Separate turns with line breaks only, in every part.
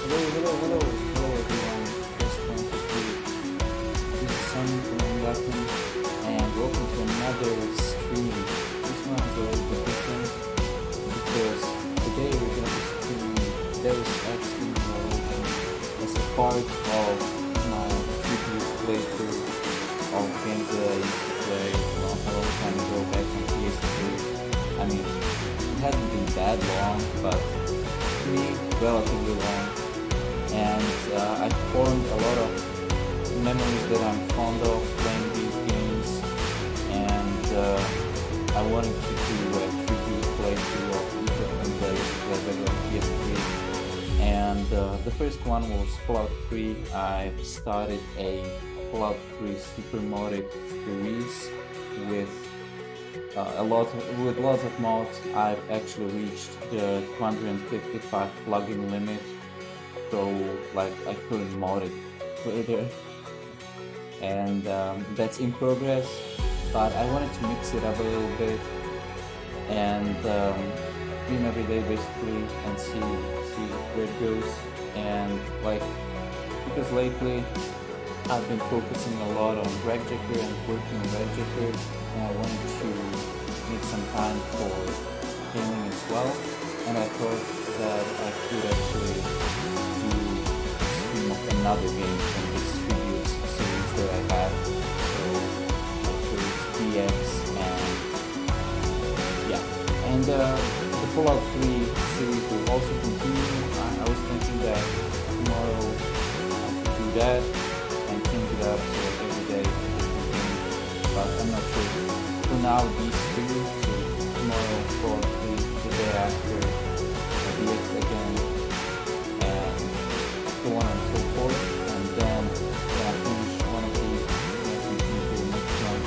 Hello everyone. Just want to this is Sunny from Latin and welcome to another stream. This one is a little bit different because today we're going to be streaming Deus Ex Machina as a part of my previous playthrough of games that I used to play a long time ago back on PS3. I mean, it hasn't been that long, but to me, relatively long. And I formed a lot of memories that I'm fond of playing these games, and I wanted to do a tribute playthrough of each of them that I used to play back on PS3. And the first one was Fallout 3. I started a Fallout 3 super modded series with lots of mods. I've actually reached the 255 plugin limit, so like I couldn't mod it further, and that's in progress. But I wanted to mix it up a little bit and stream every day basically and see where it goes. And like because lately I've been focusing a lot on Ragjacker and working on Ragjacker, and I wanted to make some time for gaming as well. And I thought that I could actually do a stream of another game from this tribute series that I have. So I chose DX, and yeah. And the Fallout 3 series will also continue. I was thinking that tomorrow I could do that and change it up so every day a different game. But I'm not sure. For now, these two, so tomorrow Fallout 3, the day after DX again, and so on and so forth. And then I finish one of these, and I continue to the next one.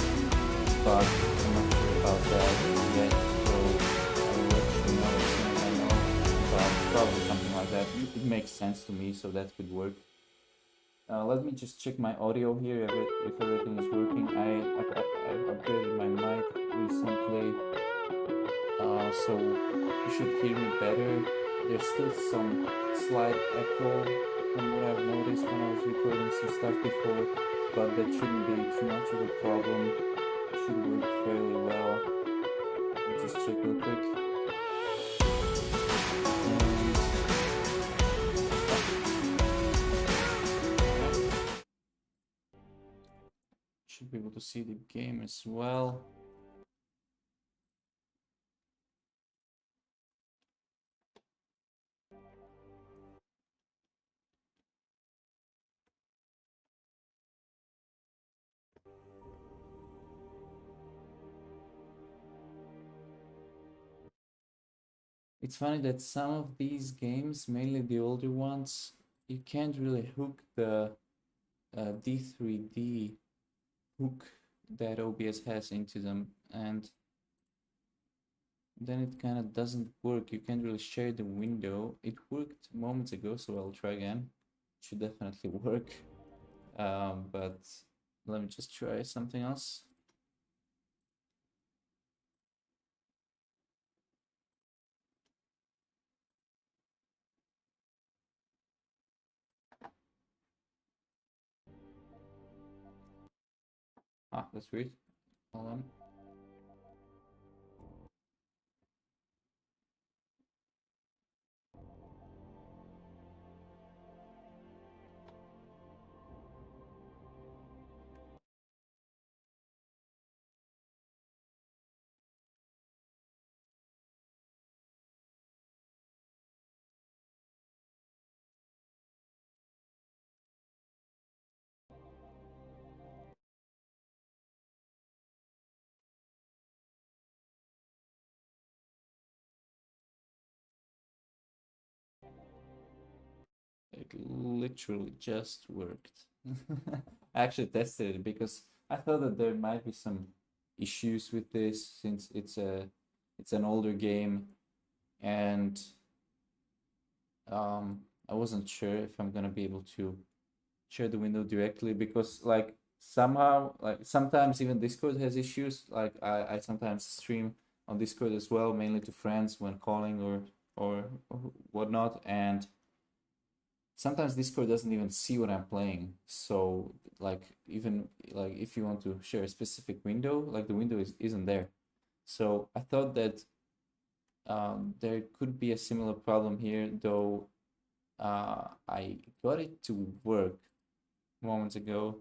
But I'm not sure about that yet, so I will let you know as soon as I know. But probably something like that. It makes sense to me, so that could work. Let me just check my audio here if everything is working. I've upgraded my mic recently, so you should hear me better. There's still some slight echo from what I've noticed when I was recording some stuff before, but that shouldn't be too much of a problem. It should work fairly well. Let me just check real quick. Should be able to see the game as well. It's funny that some of these games, mainly the older ones, you can't really hook the D3D hook that OBS has into them, and then it kind of doesn't work. You can't really share the window. It worked moments ago, so I'll try again. It should definitely work, but let me just try something else. Ah, that's weird. Hold on. It literally just worked. I actually tested it because I thought that there might be some issues with this since it's an older game, and I wasn't sure if I'm gonna be able to share the window directly because like somehow like sometimes even Discord has issues. Like I sometimes stream on Discord as well, mainly to friends when calling or whatnot, and sometimes Discord doesn't even see what I'm playing. So like even like if you want to share a specific window, like the window isn't there. So I thought that there could be a similar problem here, though I got it to work moments ago.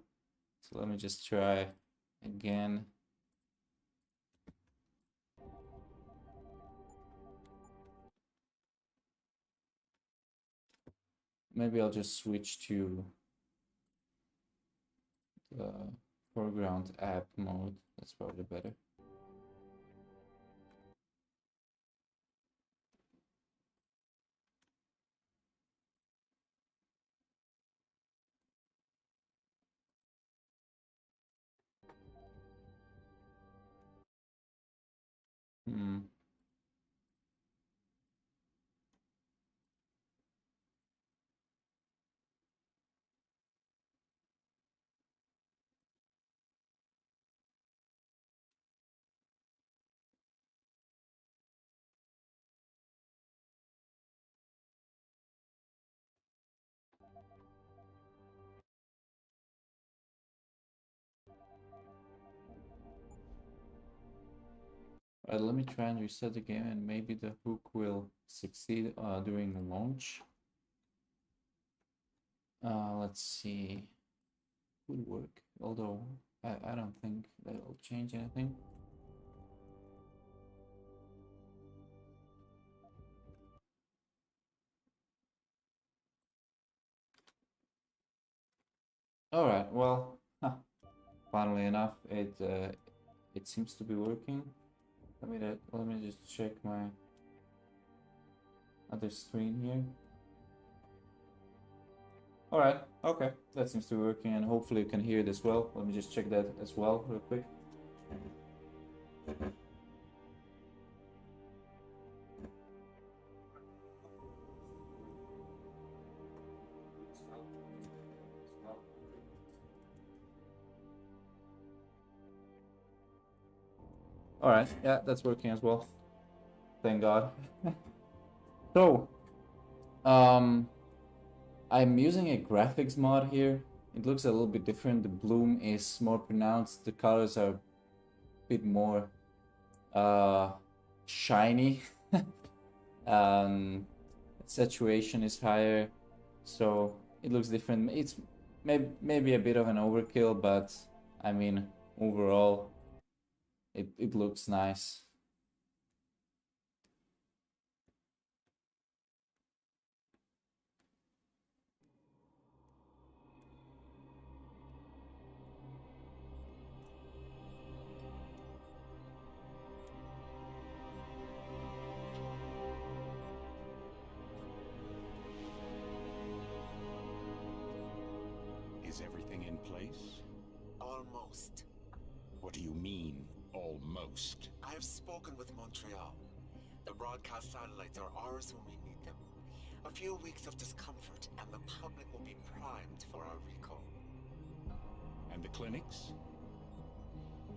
So let me just try again. Maybe I'll just switch to the foreground app mode. That's probably better. Hmm. Let me try and reset the game, and maybe the hook will succeed during the launch. Let's see. Would work, although I don't think that'll change anything. All right, well, funnily enough, it seems to be working. Let me just check my other screen here. All right, okay, that seems to be working, and hopefully you can hear it as well. Let me just check that as well real quick. All right, yeah, that's working as well. Thank God. So, I'm using a graphics mod here. It looks a little bit different. The bloom is more pronounced. The colors are a bit more shiny. Saturation is higher, so it looks different. It's maybe a bit of an overkill, but I mean, overall, it looks nice.
Is everything in place?
Almost.
What do you mean, almost?
I have spoken with Montreal. The broadcast satellites are ours when we need them. A few weeks of discomfort, and the public will be primed for our recall.
And the clinics?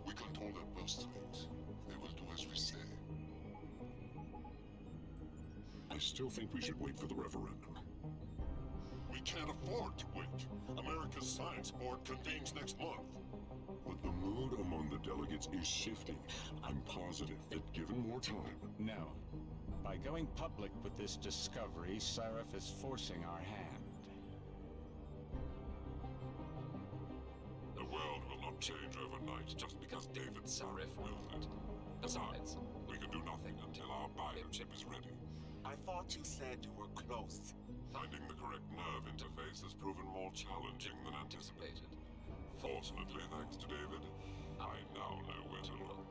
We control their purse strings. They will do as we say.
I still think we should wait for the referendum.
We can't afford to wait. America's Science Board convenes next month.
But the mood among the delegates is shifting. I'm positive that given more time...
No. By going public with this discovery, Sarif is forcing our hand.
The world will not change overnight just because David Sarif wills it. Besides, we can do nothing until our biochip is ready.
I thought you said you were close.
Finding the correct nerve interface has proven more challenging than anticipated. Fortunately, thanks to David, I now know where to look.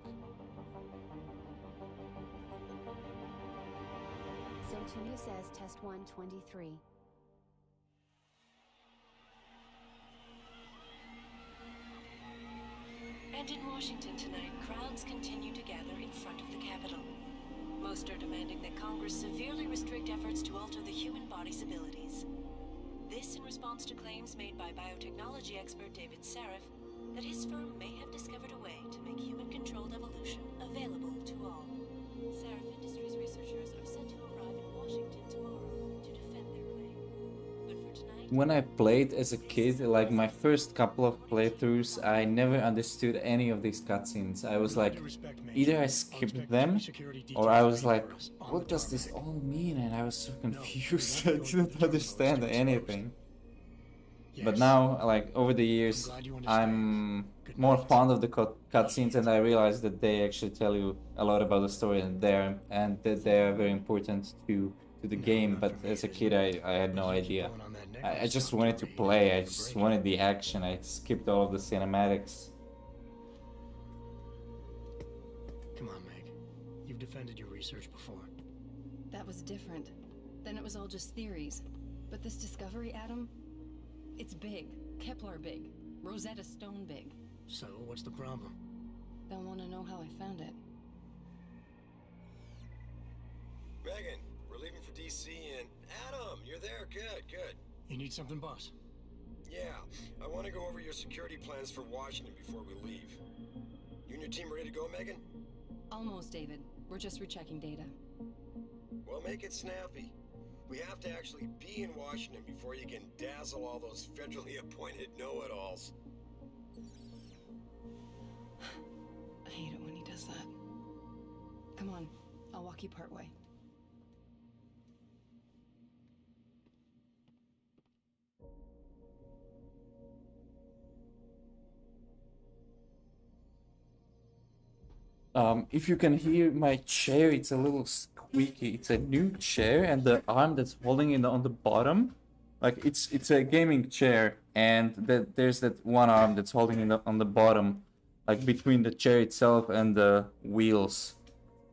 Centunia says test 123.
And in Washington tonight, crowds continue to gather in front of the Capitol. Most are demanding that Congress severely restrict efforts to alter the human body's abilities. This in response to claims made by biotechnology expert David Sarif that his firm may have discovered a way to make human-controlled evolution available to all. Sarif Industries researchers are set to arrive in Washington tomorrow to defend their claim. But for tonight,
when I played as a kid, like my first couple of playthroughs, I never understood any of these cutscenes. I was like, either I skipped them, or I was like, what does this all mean? And I was so confused. I didn't understand anything. But now, like over the years, I'm more fond of the cutscenes, and I realize that they actually tell you a lot about the story, and that they are very important to the game. But as a kid, I had no idea. I just wanted to play. I just wanted the action. I skipped all of the cinematics.
Come on, Meg. You've defended your research before.
That was different. Then it was all just theories. But this discovery, Adam, it's big. Kepler big. Rosetta Stone big.
So, what's the problem?
They'll want to know how I found it.
Megan, we're leaving for DC and... Adam, you're there. Good, good.
You need something, boss?
Yeah, I want to go over your security plans for Washington before we leave. You and your team ready to go, Megan?
Almost, David. We're just rechecking data.
Well, make it snappy. We have to actually be in Washington before you can dazzle all those federally appointed know-it-alls.
I hate it when he does that. Come on, I'll walk you part way.
If you can hear my chair, it's a little squeaky. It's a new chair, and the arm that's holding it on the bottom, like it's a gaming chair, and there's that one arm that's holding it on the bottom, like between the chair itself and the wheels,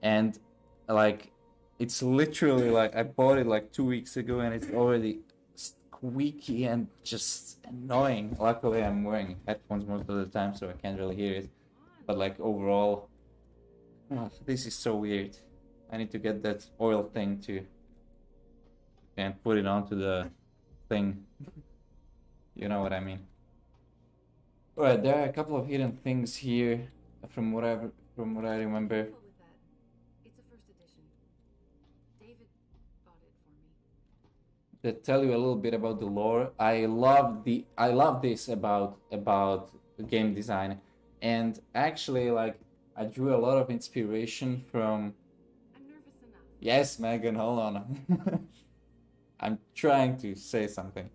and like it's literally like I bought it like 2 weeks ago, and it's already squeaky and just annoying. Luckily, I'm wearing headphones most of the time, so I can't really hear it. But like overall. Oh, this is so weird. I need to get that oil thing to and put it onto the thing. You know what I mean. Alright, there are a couple of hidden things here from what I remember.
It's a first edition. David bought it for me.
That tell you a little bit about the lore. I love this about game design, and actually like I drew a lot of inspiration from...
I'm nervous enough.
Yes, Megan, hold on. I'm trying to say something.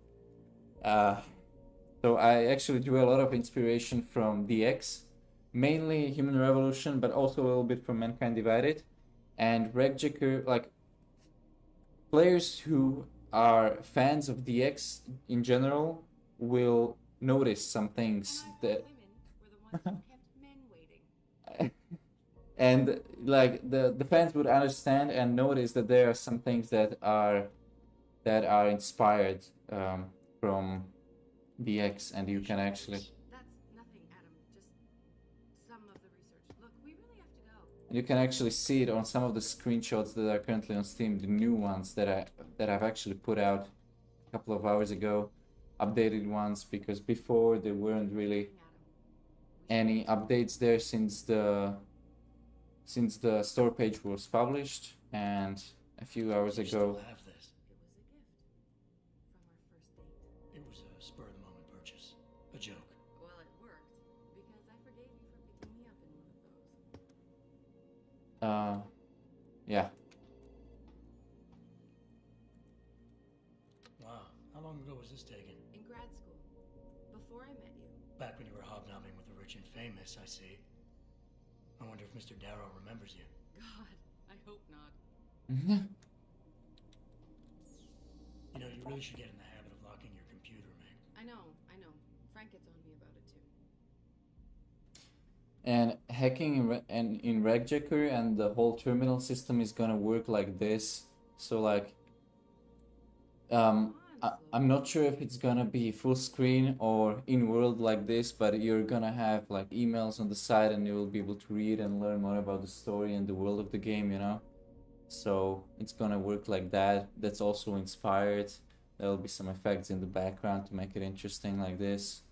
So I actually drew a lot of inspiration from DX, mainly Human Revolution, but also a little bit from Mankind Divided. And Regjacker, like, players who are fans of DX in general will notice some things that... And like the fans would understand and notice that there are some things that are inspired from DX, and you can actually...
That's nothing, Adam. Just some of the research. Look, we really have to go.
You can actually see it on some of the screenshots that are currently on Steam, the new ones that I've actually put out a couple of hours ago, updated ones, because before there weren't really any updates there since the store page was published, and a few hours
You
ago.
still have this.
It was a gift from our first date.
It was a spur-of-the-moment purchase. A joke.
Well, it worked, because I forgave you for picking me up in one of those.
Yeah.
Wow. How long ago was this taken?
In grad school. Before I met you.
Back when you were hobnobbing with the rich and famous, I see. I wonder if Mr. Darrow remembers you.
God, I hope not.
You know, you really should get in the habit of locking your computer, Meg.
I know. Frank gets on me about it too.
And hacking in Regjacker and the whole terminal system is gonna work like this. So like, I'm not sure if it's gonna be full screen or in world like this, but you're gonna have like emails on the side, and you will be able to read and learn more about the story and the world of the game, you know? So it's gonna work like that. That's also inspired. There will be some effects in the background to make it interesting like this.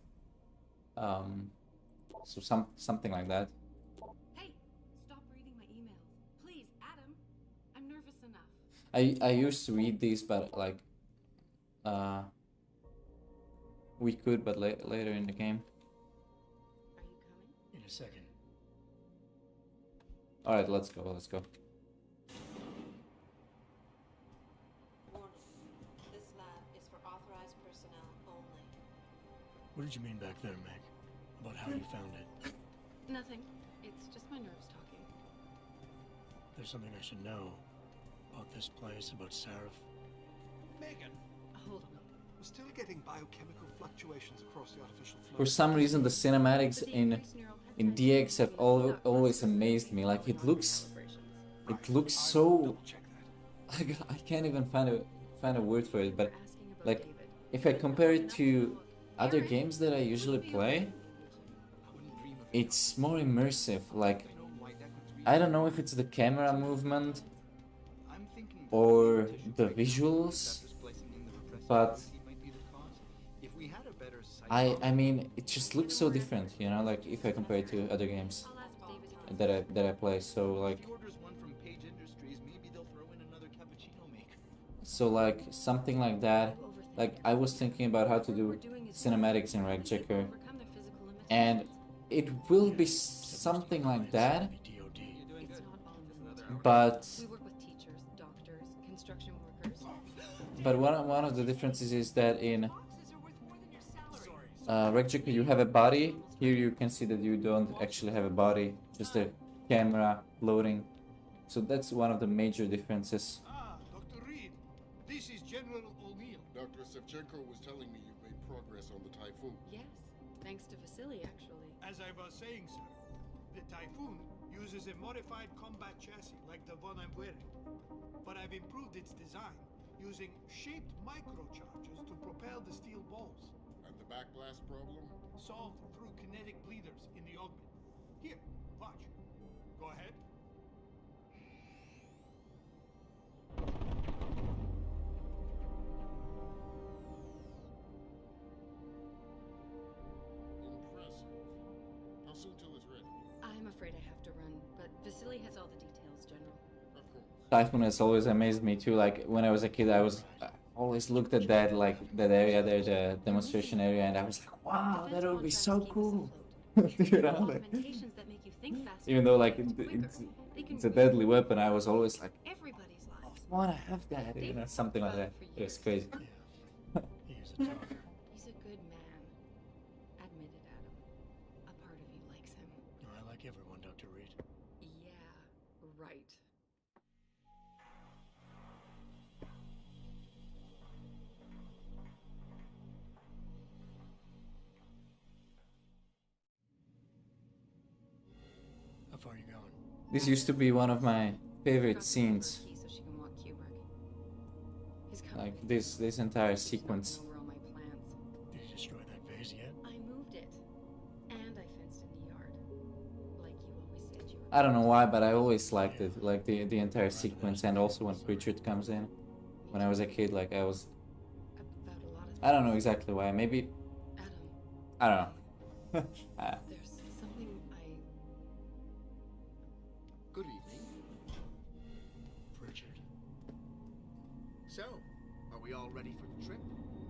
So something like that.
Hey, stop reading my emails. Please, Adam. I'm nervous enough.
I used to read these, but like we could, but later in the game.
Are you coming?
In a second.
All right, let's go. Let's go.
Warning. This lab is for authorized personnel only.
What did you mean back there, Meg? About how you found it?
Nothing. It's just my nerves talking.
There's something I should know about this place, about Sarif.
Megan,
Hold on.
we're still getting biochemical fluctuations across the artificial flow.
For some reason, the cinematics in DX have always amazed me. Like it looks so. I can't even find a word for it. But like, if I compare it to other games that I usually play, it's more immersive. Like, I don't know if it's the camera movement or the visuals, but I mean, it just looks so different, you know, like if I compare it to other games that I play. So like something like that. Like I was thinking about how to do cinematics in Ragjacker, and it will be something like that. But one of the differences is that in Ragjacker you have a body. Here you can see that you don't actually have a body, just a camera loading. So that's one of the major differences.
Dr. Reed, this is General O'Neill.
Dr. Sevchenko was telling me you've made progress on the Typhoon.
Yes, thanks to Vasily, actually.
As I was saying, sir, the Typhoon uses a modified combat chassis like the one I'm wearing. But I've improved its design using shaped microcharges to propel the steel balls.
And the backblast problem?
Solved through kinetic bleeders in the augment. Here, watch. Go ahead.
Impressive. How soon till it's ready?
I'm afraid I have to run, but Vasily has all the details, General.
Of course.
Typhoon has always amazed me too. Like when I was a kid, I always looked at that, like that area there, the demonstration area, and I was like, wow, that would be so cool. You know, like, even though like it's a deadly weapon, I was always like, I wanna have that, you know, something like that. It was crazy.
He is a talker.
He's a good man. Admit it, Adam. A part of you likes him.
I like everyone, Dr. Reed.
Yeah, right.
How far are you going?
This used to be one of my favorite scenes.
So she can walk Kubrick. He's coming.
Like this entire sequence.
Where all my plans.
Did you destroy that vase yet?
I moved it, and I fenced in the yard, like you always said you were.
I don't know why, but I always liked it, like the entire sequence, and also when Pritchard comes in. When I was a kid, like I was,
About a lot of
I don't know exactly why. Maybe
Adam,
I don't know.
there's something
Good evening.
Pritchard.
So, are we all ready for the trip?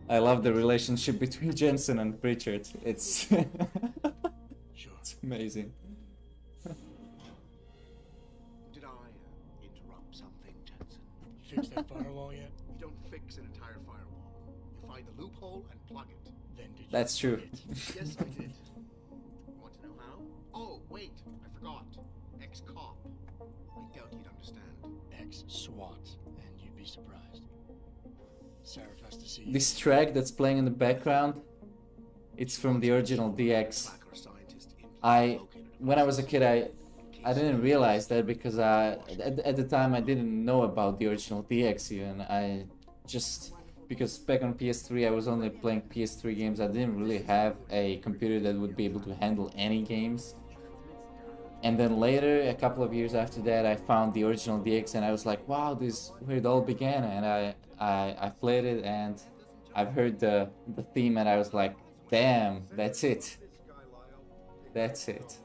I love the relationship between Jensen and Pritchard. It's
Sure.
it's amazing.
Did I interrupt something, Jensen?
You fixed that firewall yet?
You don't fix an entire firewall. You find the loophole and plug it.
Then did you
That's true.
plug it?
Yes, I did. Want to know how? Oh, wait, I forgot. Ex-cop. I doubt you'd understand.
Ex-SWAT, and you'd be surprised. Sarif has to see you.
This track that's playing in the background, it's from the original DX.
Blacker scientist in
When I was a kid, I didn't realize that because at the time I didn't know about the original DX even. I just, because back on PS3 I was only playing PS3 games. I didn't really have a computer that would be able to handle any games. And then later, a couple of years after that, I found the original DX and I was like, wow, this is where it all began. And I played it and I've heard the theme and I was like, damn, that's it. That's it.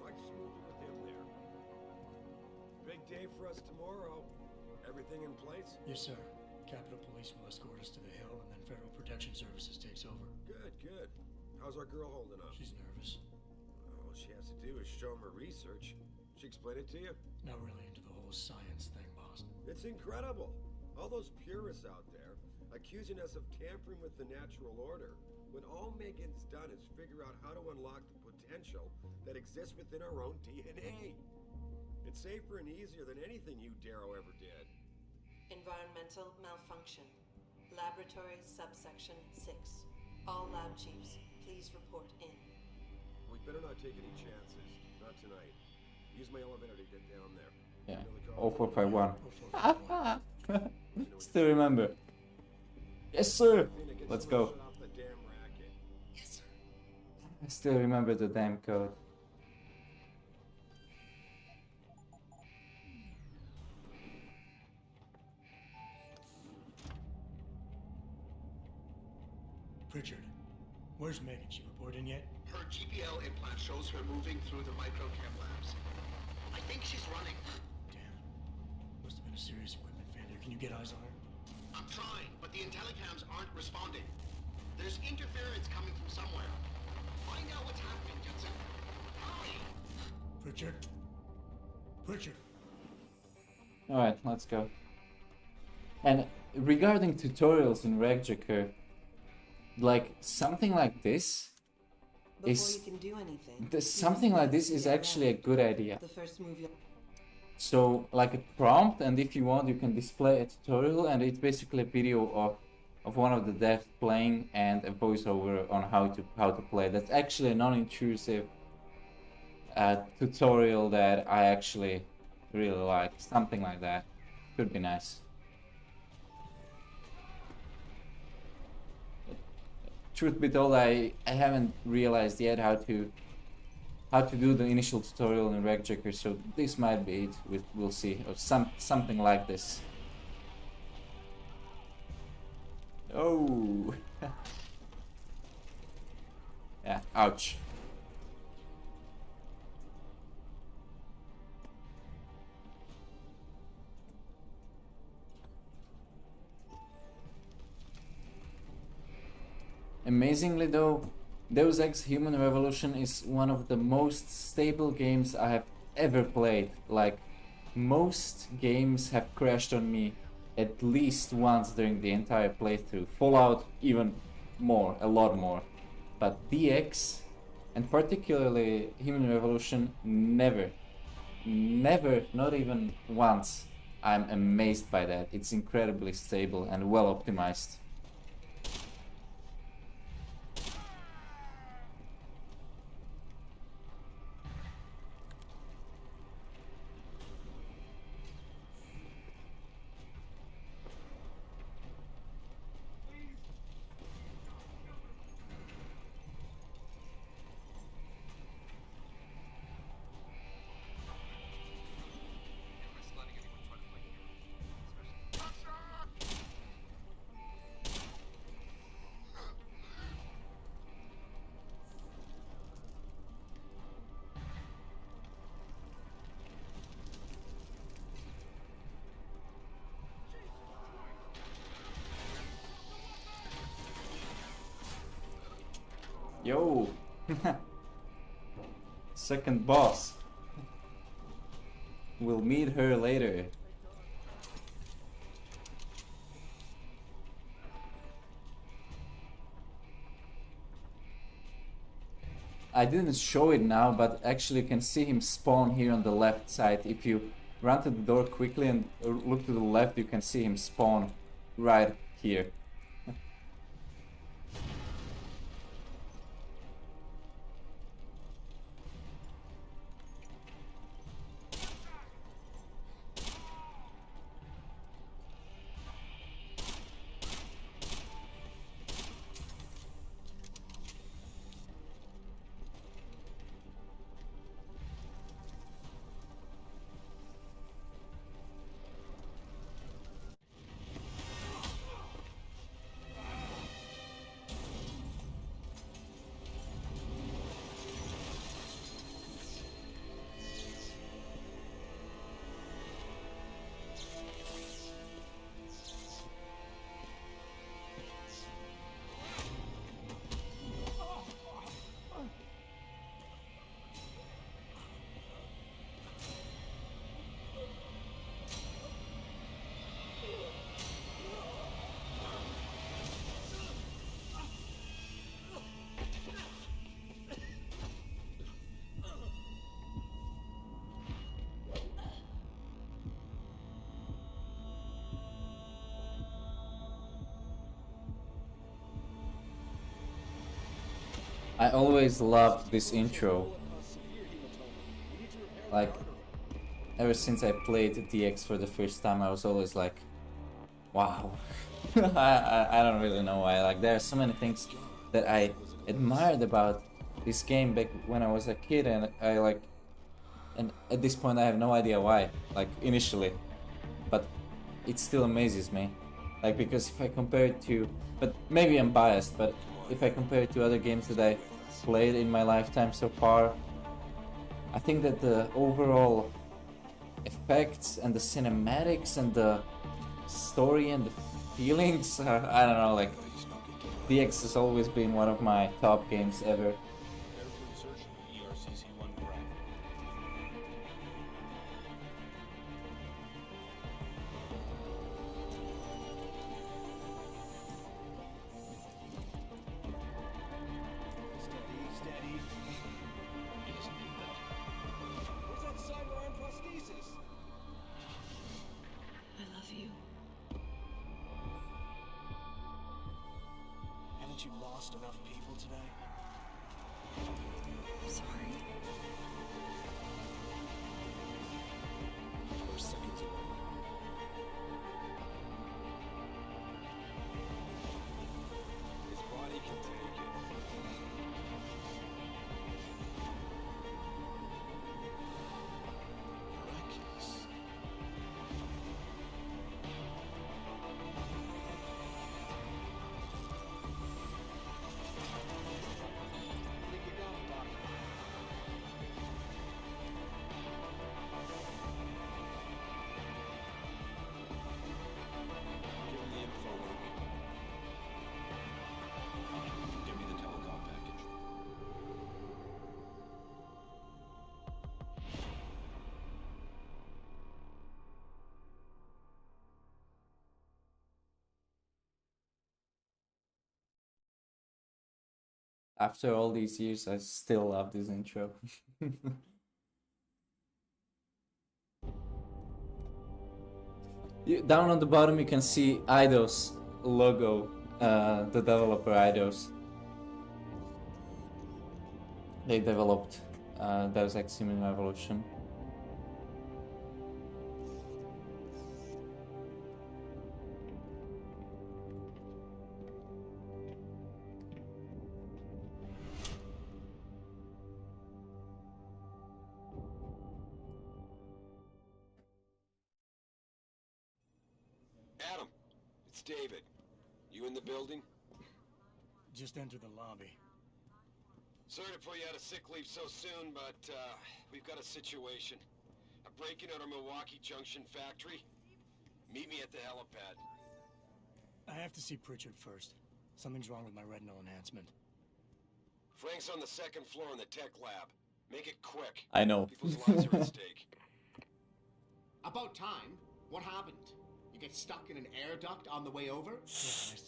Big day for us tomorrow. Everything in place?
Yes, sir. Capitol Police will escort us to the hill, and then Federal Protection Services takes over.
Good, good. How's our girl holding up?
She's nervous.
All she has to do is show him her research. She explain it to you?
Not really into the whole science thing, boss.
It's incredible. All those purists out there accusing us of tampering with the natural order, when all Megan's done is figure out how to unlock the potential that exists within our own DNA. It's safer and easier than anything you, Darrow, ever did.
Environmental malfunction. Laboratory subsection 6. All lab chiefs, please report in.
We better not take any chances. Not tonight. Use my elevator to get down there.
Yeah.
You know the code?
0451. Still remember. Yes, sir.
Nina, get
Let's
someone
go.
to shut off the damn racket.
Yes, sir.
I still remember the damn code.
Pritchard, where's Megan? She report in yet?
Her GPL implant shows her moving through the microchem labs. I think she's running.
Damn. Must have been a serious equipment failure. Can you get eyes on her?
I'm trying, but the intellicams aren't responding. There's interference coming from somewhere. Find out what's happening, Judson. Hurry!
Pritchard? Pritchard!
Alright, let's go. And regarding tutorials in Regjaker, like something like this
Before
is
you can do anything,
something like this is actually a good idea.
the first move you'll...
So like a prompt, and if you want you can display a tutorial, and it's basically a video of one of the devs playing and a voiceover on how to play. That's actually a non-intrusive tutorial that I actually really like. Something like that could be nice. Truth be told, I haven't realized yet how to do the initial tutorial in Regjaker, so this might be it. We'll see, or something like this. Oh, yeah, ouch. Amazingly though, Deus Ex Human Revolution is one of the most stable games I have ever played. Like, most games have crashed on me at least once during the entire playthrough. Fallout even more, a lot more. But DX, and particularly Human Revolution, never, not even once. I'm amazed by that. It's incredibly stable and well optimized. Yo! Second boss. We'll meet her later. I didn't show it now, but actually you can see him spawn here on the left side. If you run to the door quickly and look to the left, you can see him spawn right here. I always loved this intro. Like, ever since I played DX for the first time, I was always like, wow. I don't really know why. Like, there are so many things that I admired about this game back when I was a kid, and and at this point I have no idea why, like, initially. But it still amazes me. Like, because if I compare it to, but maybe I'm biased, but if I compare it to other games that I played in my lifetime so far, I think that the overall effects and the cinematics and the story and the feelings are, I don't know, like, DX has always been one of my top games ever.
You lost enough people today?
I'm sorry.
We're seconds away. His body can take it. Miraculous.
After all these years, I still love this intro. Down on the bottom, you can see Eidos logo, the developer Eidos. They developed Deus Ex Human Revolution.
Adam, it's David. You in the building?
Just enter the lobby.
Sorry to put you out of sick leave so soon, but we've got a situation. A break-in at our Milwaukee Junction factory. Meet me at the helipad.
I have to see Pritchard first. Something's wrong with my retinal enhancement.
Frank's on the second floor in the tech lab. Make it quick.
I know.
People's lives are at stake.
About time. What happened? You get stuck in an air duct on the way over?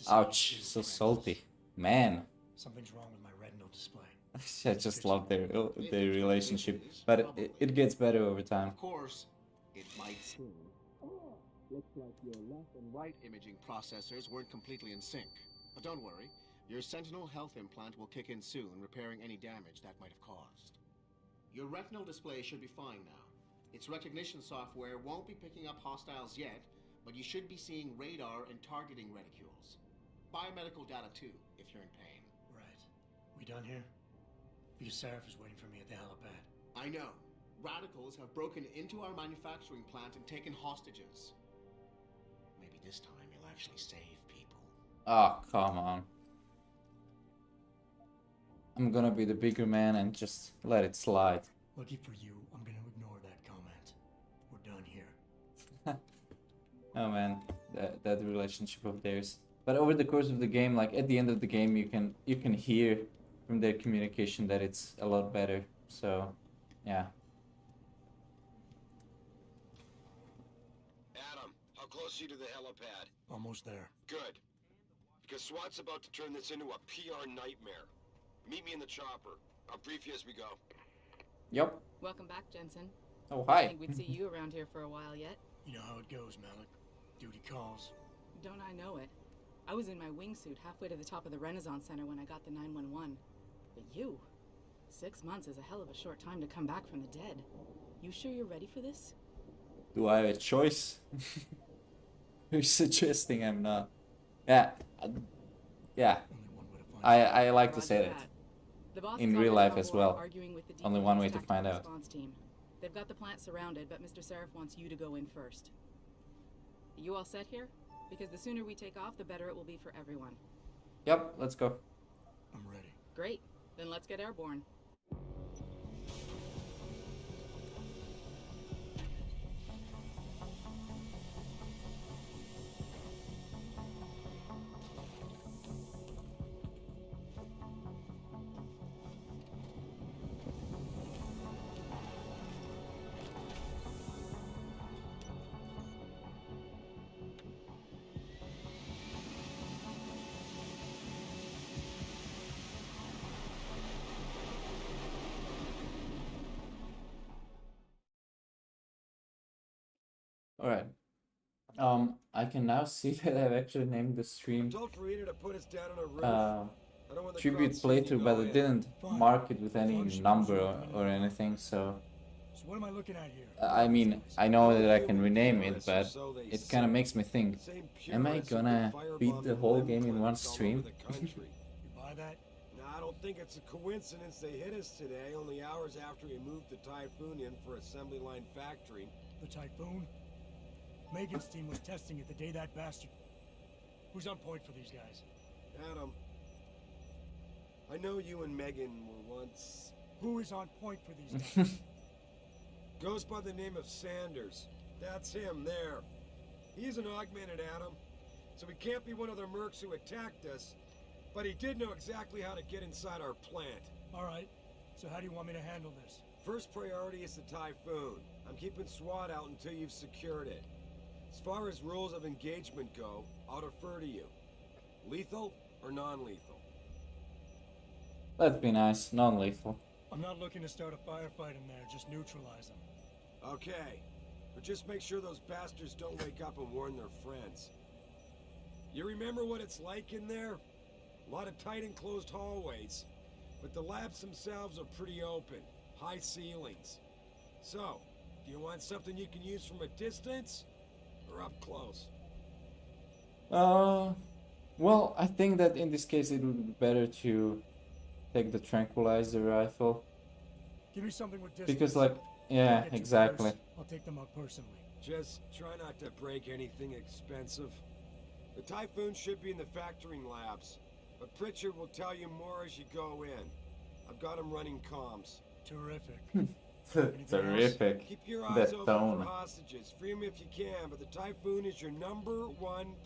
Ouch, so salty. Man.
Something's wrong with my retinal display.
I just love their relationship, but it gets better over time.
Of course, it might seem. Looks like your left and right imaging processors weren't completely in sync. But don't worry, your Sentinel health implant will kick in soon, repairing any damage that might have caused. Your retinal display should be fine now. Its recognition software won't be picking up hostiles yet, but you should be seeing radar and targeting reticules. Biomedical data too, if you're in pain.
Right. We done here? Because Sarif is waiting for me at the helipad.
I know. Radicals have broken into our manufacturing plant and taken hostages. Maybe this time you'll actually save people.
Oh, come on. I'm gonna be the bigger man and just let it slide.
Lucky for you, I'm gonna ignore that comment. We're done here.
Oh man, that relationship of theirs. But over the course of the game, like at the end of the game, you can hear from their communication that it's a lot better. So, yeah.
Adam, how close are you to the helipad?
Almost there.
Good. Because SWAT's about to turn this into a PR nightmare. Meet me in the chopper. I'll brief you as we go.
Yep.
Welcome back, Jensen.
Oh, hi.
I think we'd see you around here for a while yet.
You know how it goes, Malik. Duty calls.
Don't I know it? I was in my wingsuit halfway to the top of the Renaissance Center when I got the 911. But you? 6 months is a hell of a short time to come back from the dead. You sure you're ready for this?
Do I have a choice? You're suggesting I'm not. Yeah. Yeah. I like to say that.
The boss
In
is
real
already
life
on
as
board
well.
arguing with the
Only
Deep
one
Elite's
way to
tactical
find out.
response team. They've got the plant surrounded, but Mr. Seraph wants you to go in first. You all set here? Because the sooner we take off, the better it will be for everyone.
Yep, let's go.
I'm ready.
Great. Then let's get airborne.
Alright. I can now see that I've actually named the stream
Told Farida to put us down on a roof. I don't want the
tribute
crowd seeing you
playthrough, but
go
it
in.
didn't mark it with any number or anything, so
So what am I looking at here?
I mean, I know that I can rename it, but it kind of makes me think, am I gonna beat the whole game in one stream?
You buy that?
No, I don't think it's a coincidence they hit us today, only hours after we moved the Typhoon in for assembly line factory.
The Typhoon? Megan's team was testing it the day that bastard... Who's on point for these guys?
Adam, I know you and Megan were once...
Who is on point for these guys?
Goes by the name of Sanders. That's him there. He's an augmented Adam, so he can't be one of the mercs who attacked us, but he did know exactly how to get inside our plant.
Alright, so how do you want me to handle this?
First priority is the Typhoon. I'm keeping SWAT out until you've secured it. As far as rules of engagement go, I'll defer to you. Lethal or non-lethal?
That'd be nice, non-lethal.
I'm not looking to start a firefight in there, just neutralize them.
Okay, but just make sure those bastards don't wake up and warn their friends. You remember what it's like in there? A lot of tight enclosed hallways, but the labs themselves are pretty open, high ceilings. So, do you want something you can use from a distance, or up close?
Well, I think that in this case it would be better to take the tranquilizer rifle.
Give me something with distance.
Because, like, yeah, exactly.
I'll take them out personally.
Just try not to break anything expensive. The Typhoon should be in the factoring labs, but Pritchard will tell you more as you go in. I've got him running comms.
Terrific.
Terrific.
Keep your eyes
That
open
tone.
for hostages. Free them if you can, but the Typhoon is your #1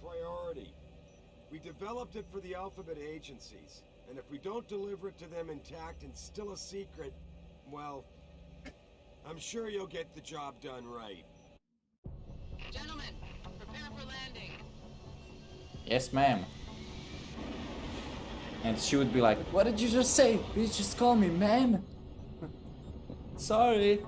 priority. We developed it for the Alphabet agencies, and if we don't deliver it to them intact and still a secret, well, I'm sure you'll get the job done right.
Gentlemen, prepare for landing.
Yes, ma'am. And she would be like, what did you just say? Did you just call me ma'am? Sorry.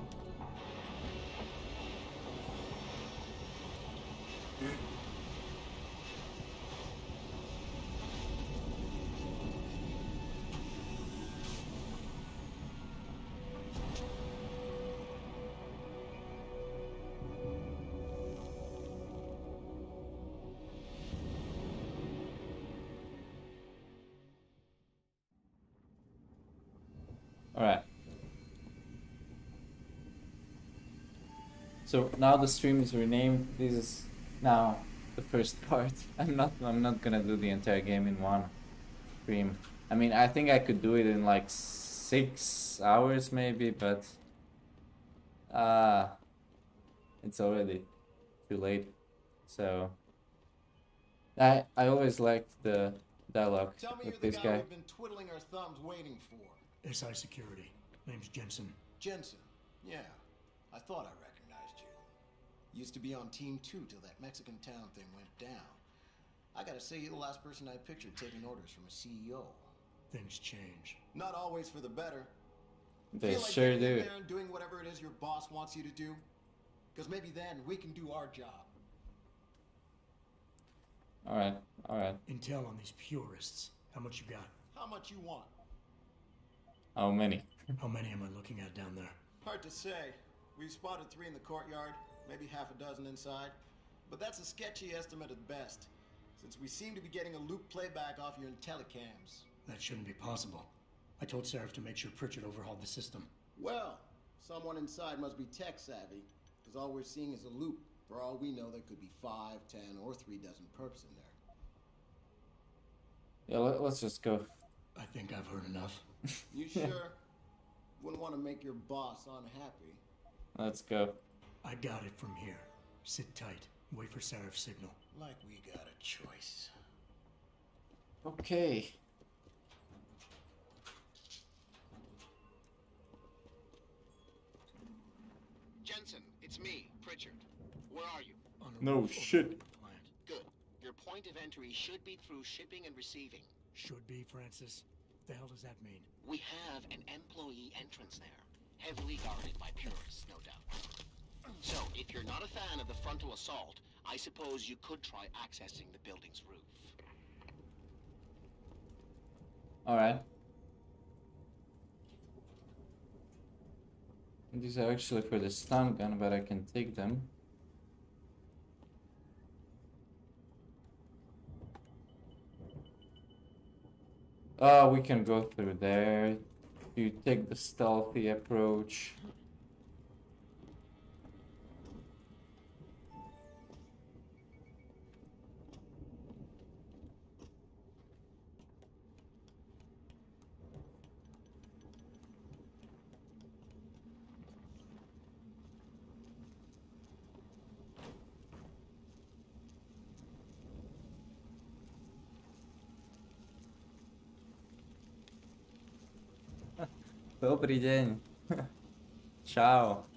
Alright. So now the stream is renamed. This is now the first part. I'm not gonna do the entire game in one stream. I mean, I think I could do it in like 6 hours maybe, but it's already too late. So I always liked the dialogue
Tell me
with
you're
this
the guy
guy.
we've been twiddling our thumbs waiting for.
SI Security. Name's Jensen.
Jensen. Yeah, I thought I recognized you. Used to be on Team 2 till that Mexican town thing went down. I gotta say, you're the last person I pictured taking orders from a CEO.
Things change.
Not always for the better.
They
Feel like
sure
getting in
do.
there and doing whatever it is your boss wants you to do? Because maybe then we can do our job.
Alright, alright.
Intel on these purists. How much you got?
How much you want?
How many?
How many am I looking at down there?
Hard to say. We've spotted 3 in the courtyard, maybe half a dozen inside. But that's a sketchy estimate at best, since we seem to be getting a loop playback off your telecams.
That shouldn't be possible. I told Seraph to make sure Pritchard overhauled the system.
Well, someone inside must be tech savvy, because all we're seeing is a loop. For all we know, there could be 5, 10, or 3 dozen perps in there.
Yeah, let's just go.
I think I've heard enough.
You sure? Wouldn't want to make your boss unhappy.
Let's go.
I got it from here. Sit tight. Wait for Seraph's signal.
Like we got a choice.
Okay.
Jensen, it's me, Pritchard. Where are you?
No shit.
Good. Your point of entry should be through shipping and receiving.
Should be, Francis. The hell does that mean?
We have an employee entrance there. Heavily guarded by purists, no doubt. So, if you're not a fan of the frontal assault, I suppose you could try accessing the building's roof.
Alright. These are actually for the stun gun, but I can take them. Oh, we can go through there. You take the stealthy approach. Dobrý deň. Čau.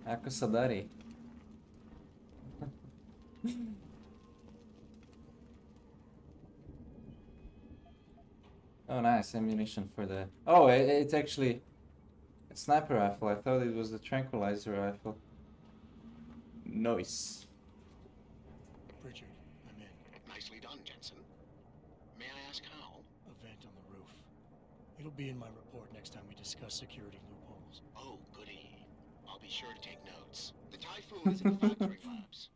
Ako sa darí? Oh, nice ammunition for the... Oh, it's actually a sniper rifle. I thought it was the tranquilizer rifle. Nice.
Pritchard, I'm in.
Nicely done, Jensen. May I ask how?
A vent on the roof. It'll be in my report next time we discuss security loopholes.
Oh, goody. I'll be sure to take notes. The Typhoon is in the factory labs.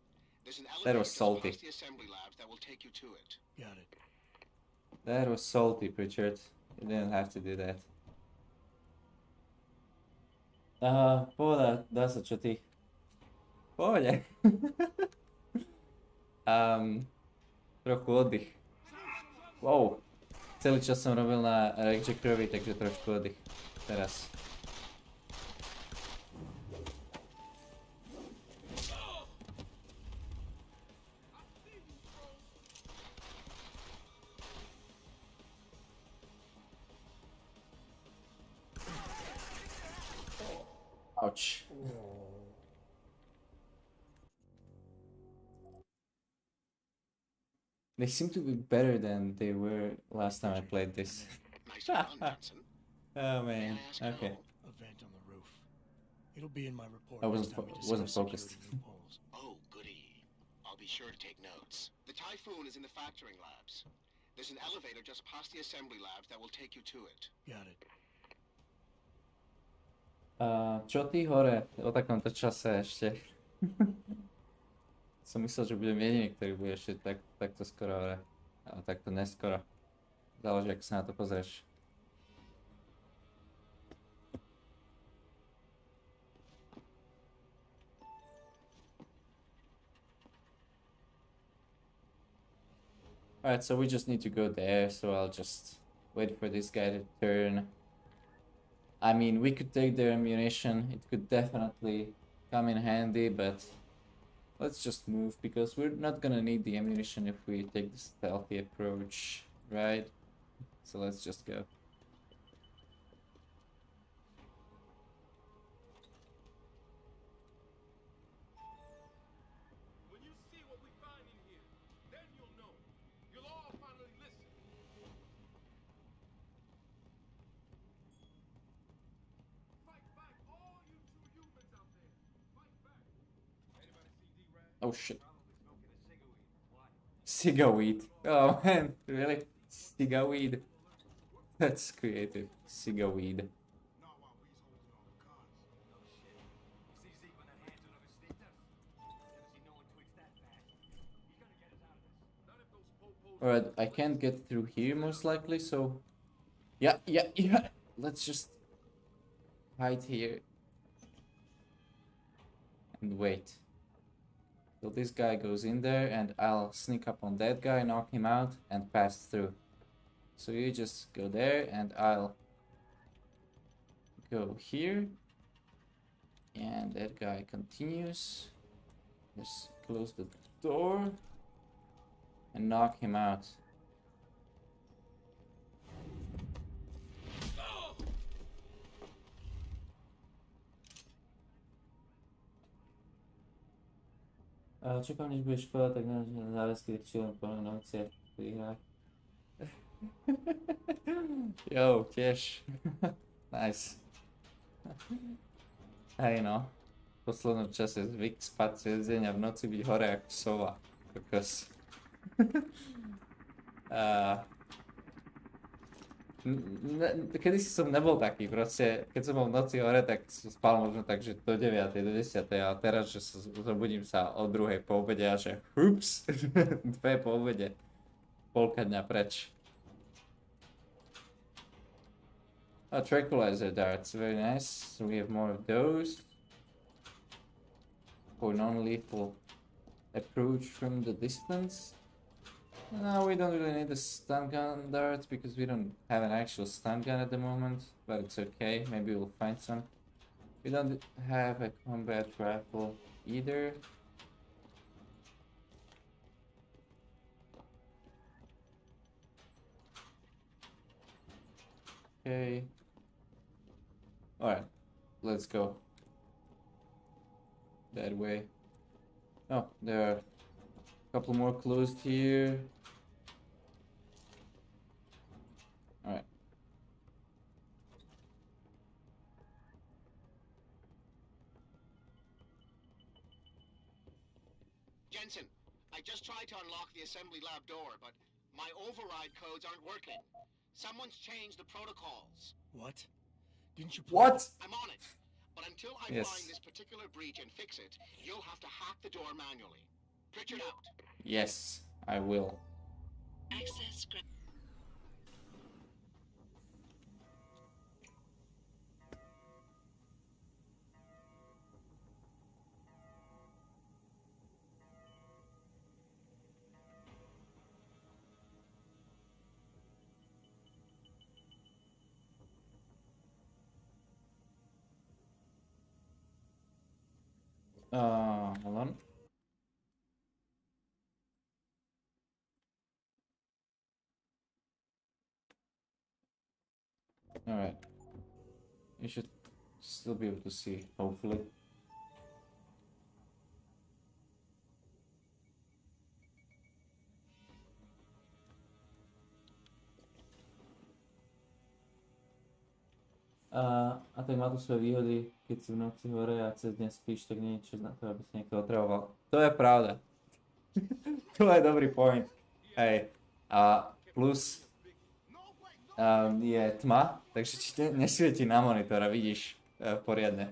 There's an
That
elevator
was
just
salty.
past the assembly labs that will take you to it.
Got it.
That was salty, Pritchard. You didn't have to do that. Pohoda, dá sa, čo ty? Pohode. Trochu oddych. Wow. Celý čas som robil na rejectorovi, takže trošku oddych. Teraz. Ouch. They seem to be better than they were last time I played this.
Nicely done, Jensen.
Oh man. Okay.
A vent on the roof. It'll be in my report
I
next time we discuss
wasn't
security
focused.
loopholes.
Oh, goody. I'll be sure to take notes. The Typhoon is in the factoring labs. There's an elevator just past the assembly labs that will take you to it.
Got it.
Čo ty hore o takomto čase ešte? Som myslel, že budem jediný, ktorý bude ešte takto skoro hore. Ale takto neskoro. Záleží, ako sa na to pozrieš. Alright, so we just need to go there, so I'll just wait for this guy to turn. I mean, we could take their ammunition, it could definitely come in handy, but let's just move, because we're not gonna need the ammunition if we take the stealthy approach, right? So let's just go.
When you see what we find in here, then you'll know. You'll all finally listen. Fight back, all you two humans out there. Fight back. Anybody see D-Rag?
Oh shit.
Probably smoking a cigarette. Why?
Cigar weed. Oh man, really? Cigaweed. That's creative. Cigaweed. Alright, I can't get through here most likely, so... Yeah. Let's just hide here. And wait. So this guy goes in there and I'll sneak up on that guy, knock him out, and pass through. So you just go there and I'll go here. And that guy continues. Just close the door and knock him out. Čekám, než budeš škola, tak na záväzky čilom po noci pri hrách. Jo, tiež. Nice. Hej no. V poslednom čase zvyk spať cez deň a v noci byť hore ako sova. Kokos. Kedy si som nebol taký, proste, keď som bol v noci hore, tak som spal možno tak, že do 9, do 10, ale teraz, že sa zobudím sa o 2 po obede a že ups, 2 po obede, polka dňa preč. Oh, tranquilizer darts, very nice, so we have more of those. For non-lethal approach from the distance. No, we don't really need the stun gun darts because we don't have an actual stun gun at the moment, but it's okay, maybe we'll find some. We don't have a combat rifle either. Okay. Alright, let's go. That way. Oh, there are a couple more closed here. Alright.
Jensen, I just tried to unlock the assembly lab door, but my override codes aren't working. Someone's changed the protocols.
What? Didn't you...
What?
I'm on it. But until I find this particular breach and fix it, you'll have to hack the door manually. Pritchard out.
Yes, I will.
Access granted.
Hold on. Alright. You should still be able to see, hopefully. A tak má to svoje výhody, keď si v noci hore a cez deň spíš, tak nie je čas na to, aby si niekto otravoval. To je pravda. To je dobrý point. Hej. A plus je tma, takže ti nesvieti na monitor a vidíš poriadne.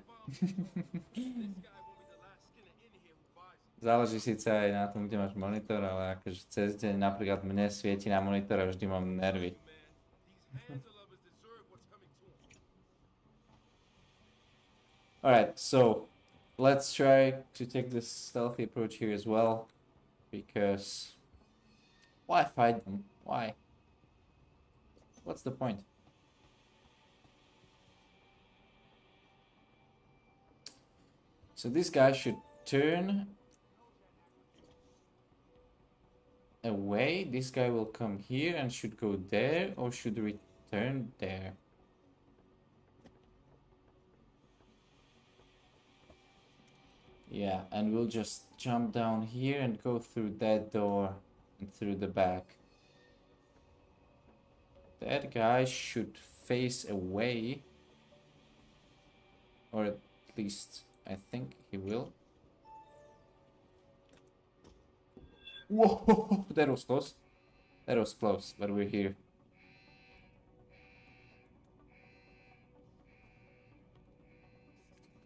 Záleží síce aj na tom, kde máš monitor, ale akože cez deň napríklad mne svieti na monitor a vždy mám nervy. Alright, so let's try to take this stealthy approach here as well, because why fight them? Why? What's the point? So this guy should turn away. This guy will come here and should go there, or should return there. Yeah, and we'll just jump down here and go through that door and through the back. That guy should face away, or at least I think he will. Whoa, that was close. That was close, but we're here.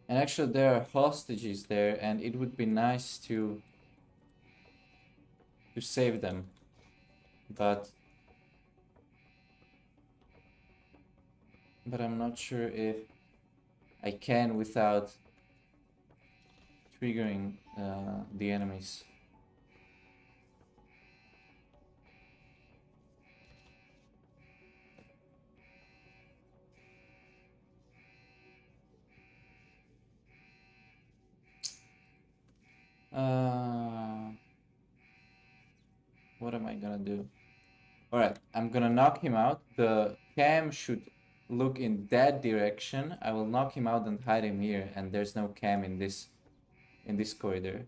And actually there are hostages there, and it would be nice to save them. But I'm not sure if I can without triggering the enemies. What am I gonna do? Alright, I'm gonna knock him out. The cam should look in that direction. I will knock him out and hide him here, and there's no cam in this corridor.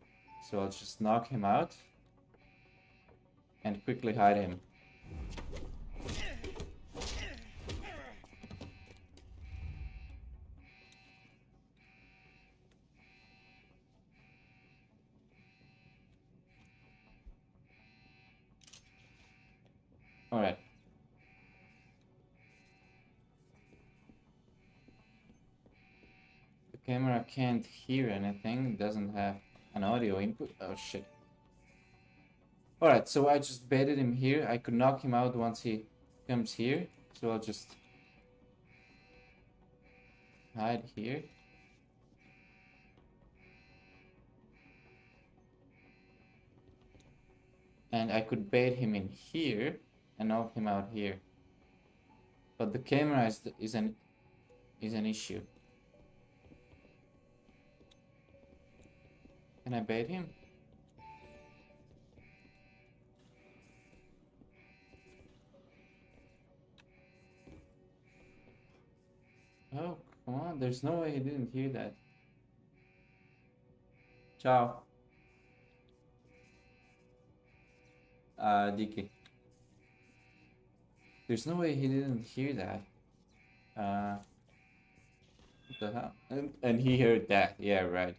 So I'll just knock him out and quickly hide him. Alright. The camera can't hear anything, doesn't have an audio input. Oh shit. Alright, so I just baited him here. I could knock him out once he comes here. So I'll just hide here. And I could bait him in here and knock him out here. But the camera is an issue. Can I bait him? Oh, come on. There's no way he didn't hear that. Ciao. Dicky. There's no way he didn't hear that. What the hell? And he heard that. Yeah, right.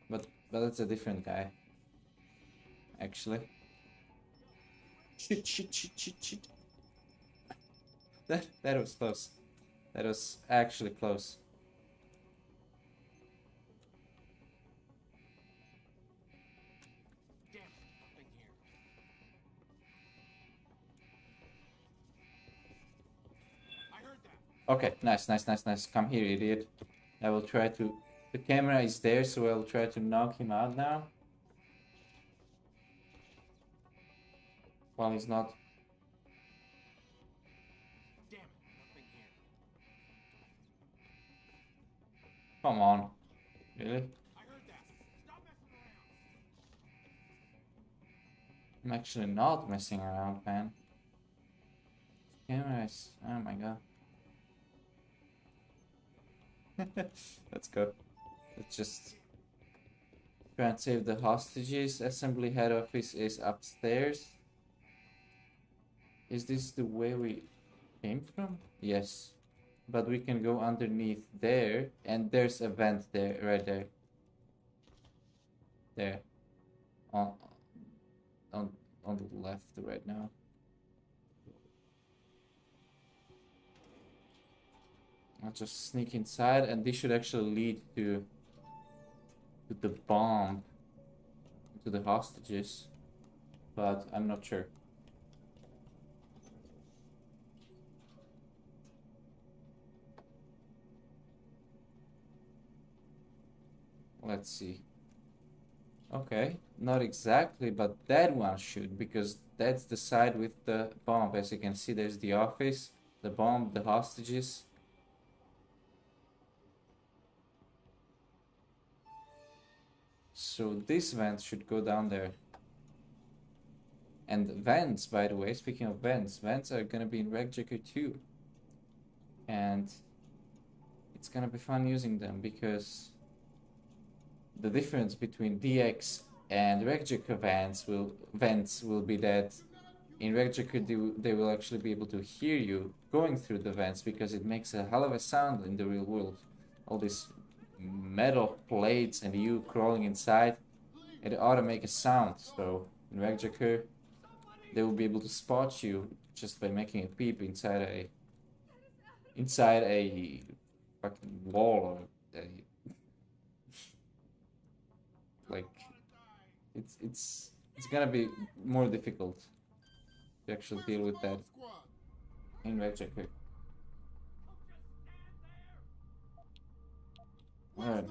But that's a different guy. Actually. Shit. That was close. That was actually close. Okay, nice. Come here, idiot. I will try to... The camera is there, so I'll try to knock him out now. While he's not... Come on. Really? I'm actually not messing around, man. This camera is... Oh my god. Let's go. Let's just try and save the hostages. Assembly head office is upstairs. Is this the way we came from? Yes. But we can go underneath there, and there's a vent there, right there. There. On the left right now. I'll just sneak inside, and this should actually lead to the bomb, to the hostages, but I'm not sure. Let's see. Okay, not exactly, but that one should, because that's the side with the bomb. As you can see, there's the office, the bomb, the hostages. So this vent should go down there. And vents, by the way, speaking of vents, vents are gonna be in Wreckjacker 2. And it's gonna be fun using them, because the difference between DX and Wreckjacker vents will be that in Wreckjacker they will actually be able to hear you going through the vents, because it makes a hell of a sound in the real world. All this metal plates and you crawling inside, it ought to make a sound. So in Wreckjacker, they will be able to spot you just by making a peep inside a fucking wall or a, like it's gonna be more difficult to actually deal with that in Wreckjacker. Alright.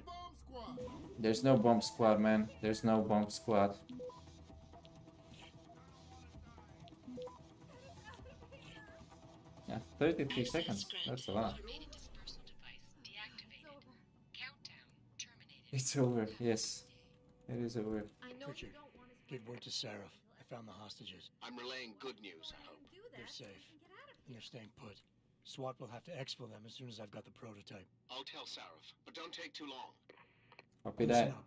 There's no bomb squad, man. There's no bomb squad. Yeah, 33 seconds. That's a lot. It's over, yes. It is over.
Richard, give word to Sarah. I found the hostages.
I'm relaying good news, I hope.
They're safe. And they're staying put. SWAT will have to exfil them as soon as I've got the prototype.
I'll tell Sarah, but don't take too long.
Copy
Listen
that.
up.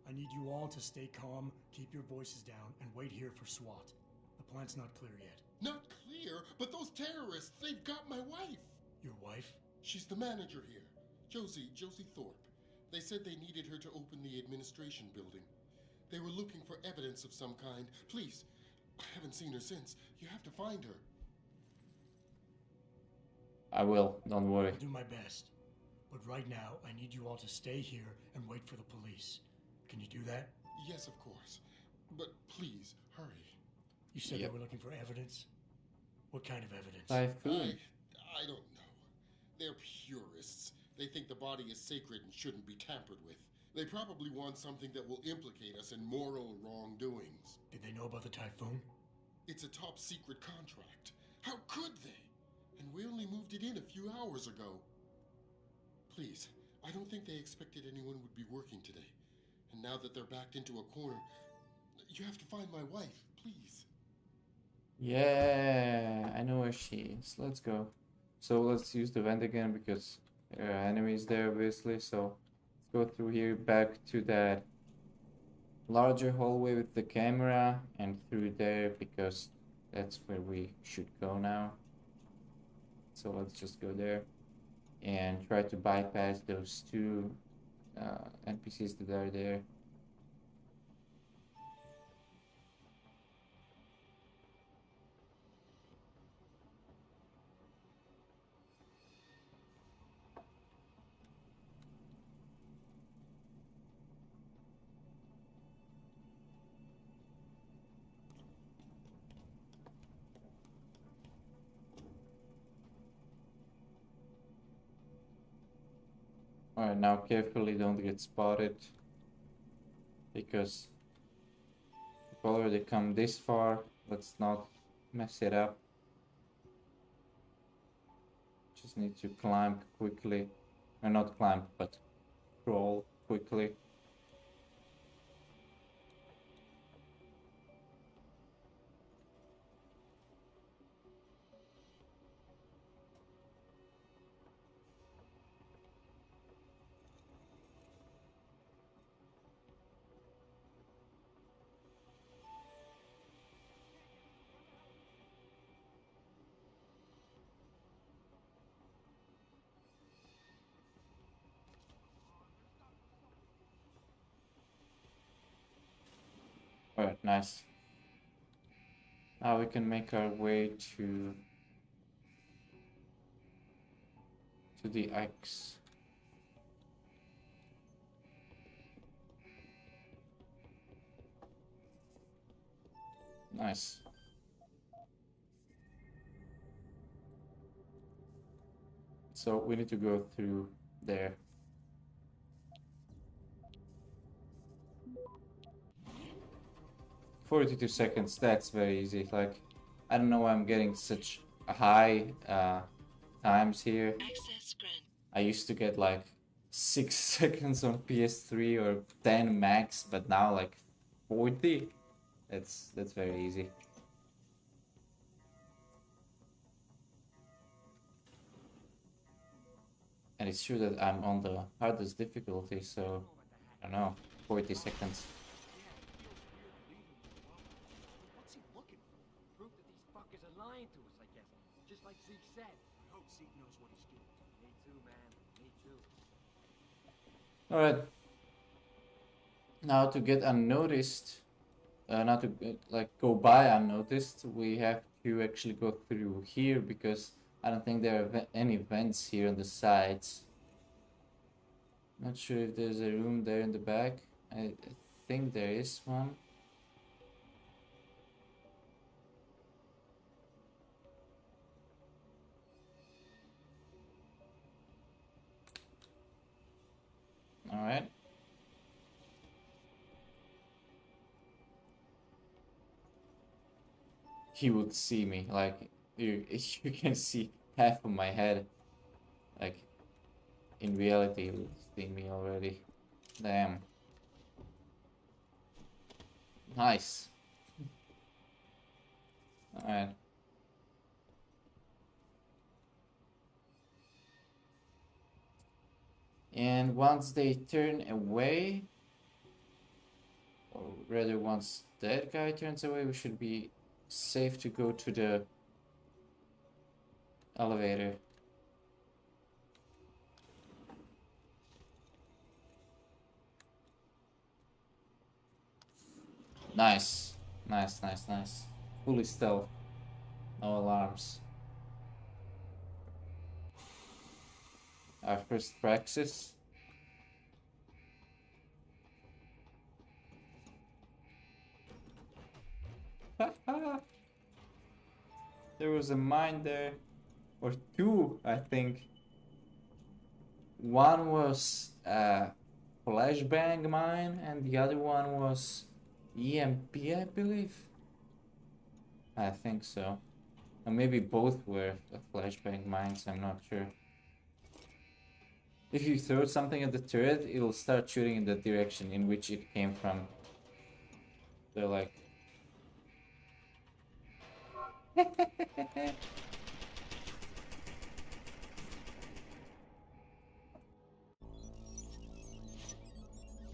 I need you all to stay calm, keep your voices down, and wait here for SWAT. The plant's not clear yet.
Not clear, but those terrorists, they've got my wife.
Your wife?
She's the manager here. Josie Thorpe. They said they needed her to open the administration building. They were looking for evidence of some kind. Please, I haven't seen her since. You have to find her.
I will, don't worry.
I'll do my best. But right now, I need you all to stay here and wait for the police. Can you do that?
Yes, of course. But please, hurry.
You said they were looking for evidence? What kind of evidence?
Typhoon.
I don't know. They're purists. They think the body is sacred and shouldn't be tampered with. They probably want something that will implicate us in moral wrongdoings.
Did they know about the typhoon?
It's a top secret contract. How could they? And we only moved it in a few hours ago. Please, I don't think they expected anyone would be working today. And now that they're backed into a corner, you have to find my wife, please.
Yeah, I know where she is. Let's go. So let's use the vent again because there are enemies there, obviously. So let's go through here back to that larger hallway with the camera and through there because that's where we should go now. So let's just go there and try to bypass those two NPCs that are there. Alright, now carefully don't get spotted because we've already come this far. Let's not mess it up. Just need to climb quickly. Or not climb, but crawl quickly. Alright, nice. Now we can make our way to the X. Nice. So we need to go through there. "42 seconds, that's very easy. Like, I don't know why I'm getting such high times here. I used to get like 6 seconds on PS3 or 10 max, but now like 40. That's very easy. And it's true that I'm on the hardest difficulty, so I don't know, 40 seconds.
What's he looking for? Proof that these fuckers are lying to us, I guess. Just like Zeke said.
I hope Zeke knows what he's doing.
Me too, man. Me too.
Alright. Now to get unnoticed, not to like go by unnoticed, we have to actually go through here because I don't think there are any vents here on the sides. Not sure if there's a room there in the back. I think there is one. Alright. He would see me, like, you can see half of my head. Like, in reality, he would see me already. Damn. Nice. Alright. And once they turn away, or rather once that guy turns away, we should be safe to go to the elevator. Nice. Nice, nice, nice. Fully stealth. No alarms. Our first praxis. There was a mine there. Or two, I think. One was a flashbang mine and the other one was EMP, I believe. I think so. Or maybe both were flashbang mines, I'm not sure. If you throw something at the turret, it'll start shooting in the direction in which it came from. They're like...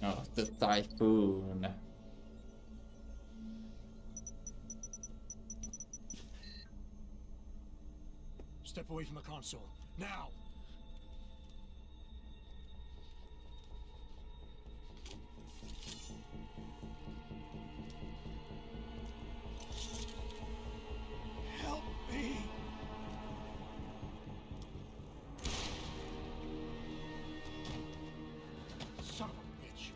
Oh, the typhoon.
Step away from the console. Now!
Help me!
Son of a bitch.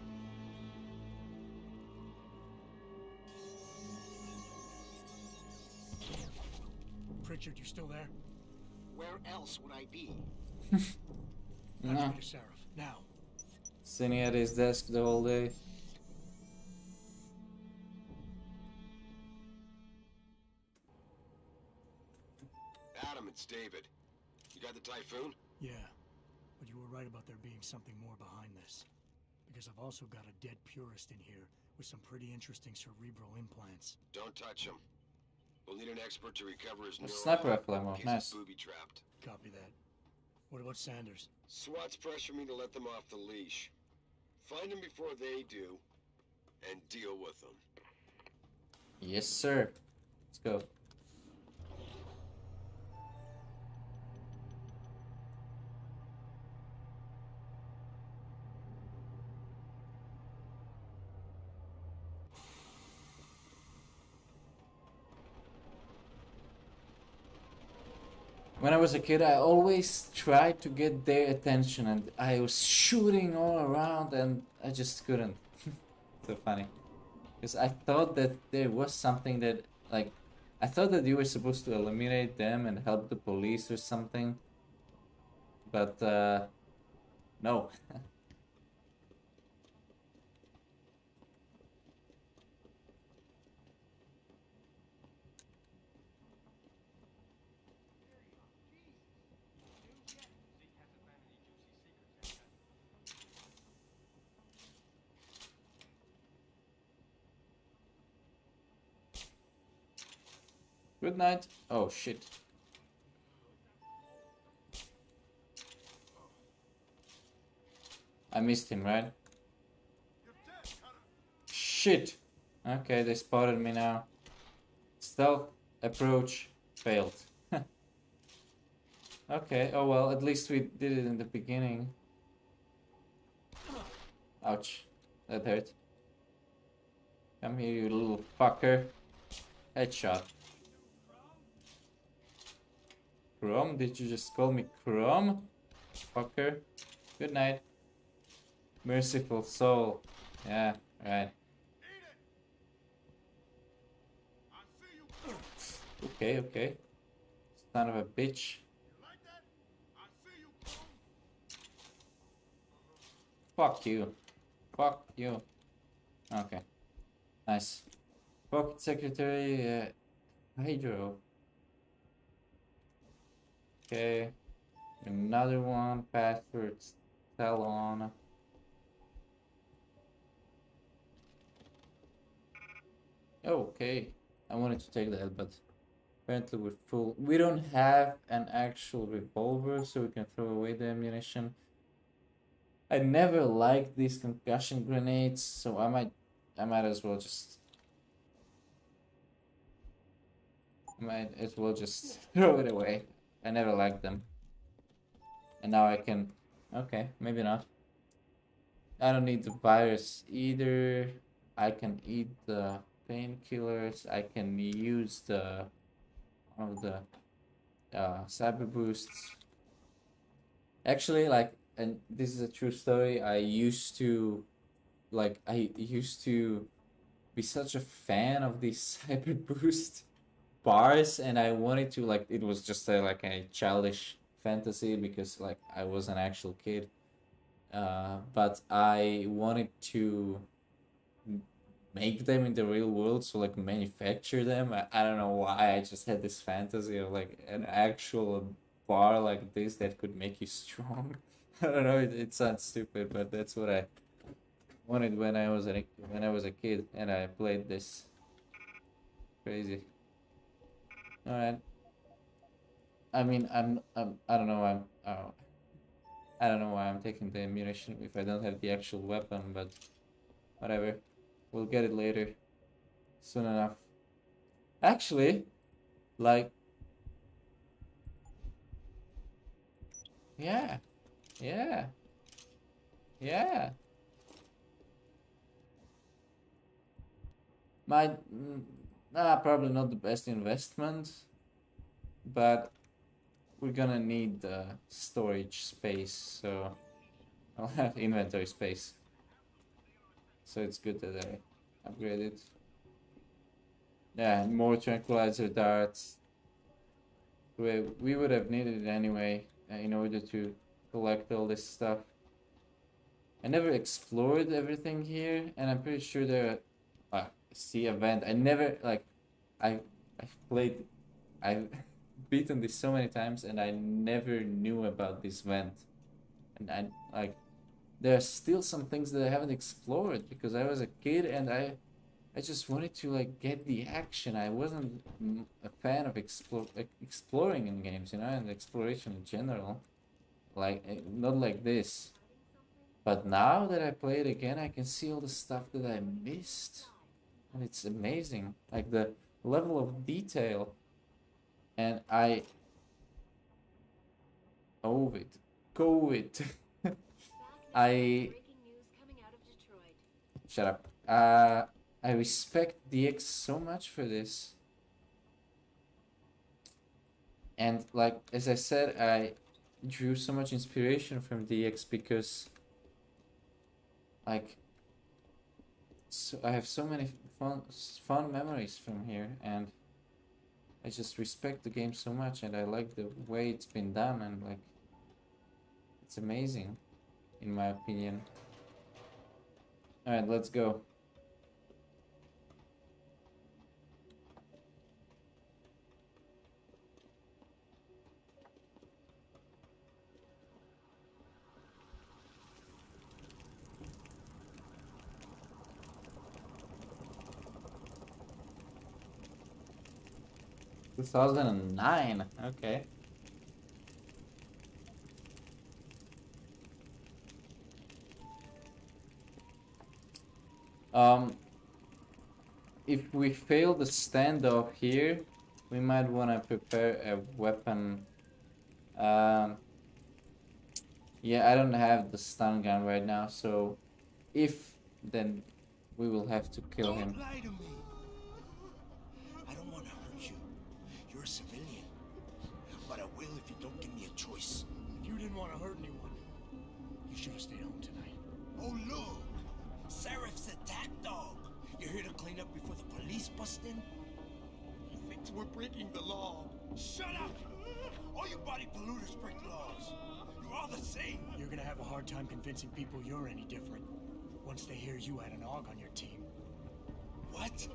Pritchard, you still there?
Where else would I be?
Patch
No.
me to Seraph. Now.
Sitting at his desk the whole day.
Adam, it's David. You got the Typhoon?
Yeah, but you were right about there being something more behind this. Because I've also got a dead purist in here with some pretty interesting cerebral implants.
Don't touch him. We'll need an expert to recover his
A
neurons.
sniper rifle ammo,
He's
nice.
booby-trapped.
Copy that. What about Sanders?
SWAT's pressure me to let them off the leash. Find them before they do, and deal with them.
Yes, sir. Let's go. When I was a kid, I always tried to get their attention and I was shooting all around and I just couldn't. So funny. Because I thought that there was something that, like, I thought that you were supposed to eliminate them and help the police or something. But, no. Good night. Oh, shit. I missed him, right? Shit. Okay, they spotted me now. Stealth approach failed. Okay, oh well, at least we did it in the beginning. Ouch. That hurt. Come here, you little fucker. Headshot. Chrome? Did you just call me Chrome? Fucker. Good night. Merciful soul. Yeah, right. Okay, okay. Son of a bitch. Fuck you. Fuck you. Okay. Nice. Pocket Secretary Hydro. Okay. Another one. Password Talon. Okay. I wanted to take that, but apparently we're full. We don't have an actual revolver, so we can throw away the ammunition. I never liked these concussion grenades, so I might as well just throw it away. I never liked them. And now I can okay, maybe not. I don't need the virus either. I can eat the painkillers. I can use the cyber boosts. Actually, like, and this is a true story. I used to be such a fan of these cyber boost bars, and I wanted to, like, it was just like a childish fantasy because like I was an actual kid. But I wanted to make them in the real world, so like manufacture them. I don't know why, I just had this fantasy of like an actual bar like this that could make you strong. I don't know, it sounds stupid, but that's what I wanted when I was a kid and I played this. Crazy. All right. I mean, I don't know. I don't know why I'm taking the ammunition if I don't have the actual weapon, but whatever. We'll get it later. Soon enough. Actually, like, yeah, yeah, yeah. Probably not the best investment, but we're gonna need the storage space, so I'll have inventory space. So it's good that I upgrade it. Yeah, more tranquilizer darts. We would have needed it anyway in order to collect all this stuff. I never explored everything here, and I'm pretty sure there see a vent. I never like I've beaten this so many times and I never knew about this vent. And I like there are still some things that I haven't explored because I was a kid and I just wanted to like get the action. I wasn't a fan of exploring in games, you know, and exploration in general. Like not like this. But now that I play it again, I can see all the stuff that I missed. And it's amazing. Like the level of detail. And I owe it. Go it. I shut up. I respect DX so much for this. And like as I said, I drew so much inspiration from DX because like so I have so many fun memories from here, and I just respect the game so much, and I like the way it's been done, and like it's amazing in my opinion. All right, let's go. Two 2009. Okay. If we fail the standoff here, we might want to prepare a weapon. Yeah, I don't have the stun gun right now, so if, then we will have to kill him.
Don't lie to me. I don't want to hurt you. You're a civilian. But I will if you don't give me a choice.
If you didn't want to hurt anyone, you should have stayed home tonight.
Oh, look! Serif's attack dog. You're here to clean up before the police bust in? He thinks we're breaking the law. Shut up! All you body polluters break laws. You're all the same.
You're gonna have a hard time convincing people you're any different once they hear you had an AUG on your team.
What?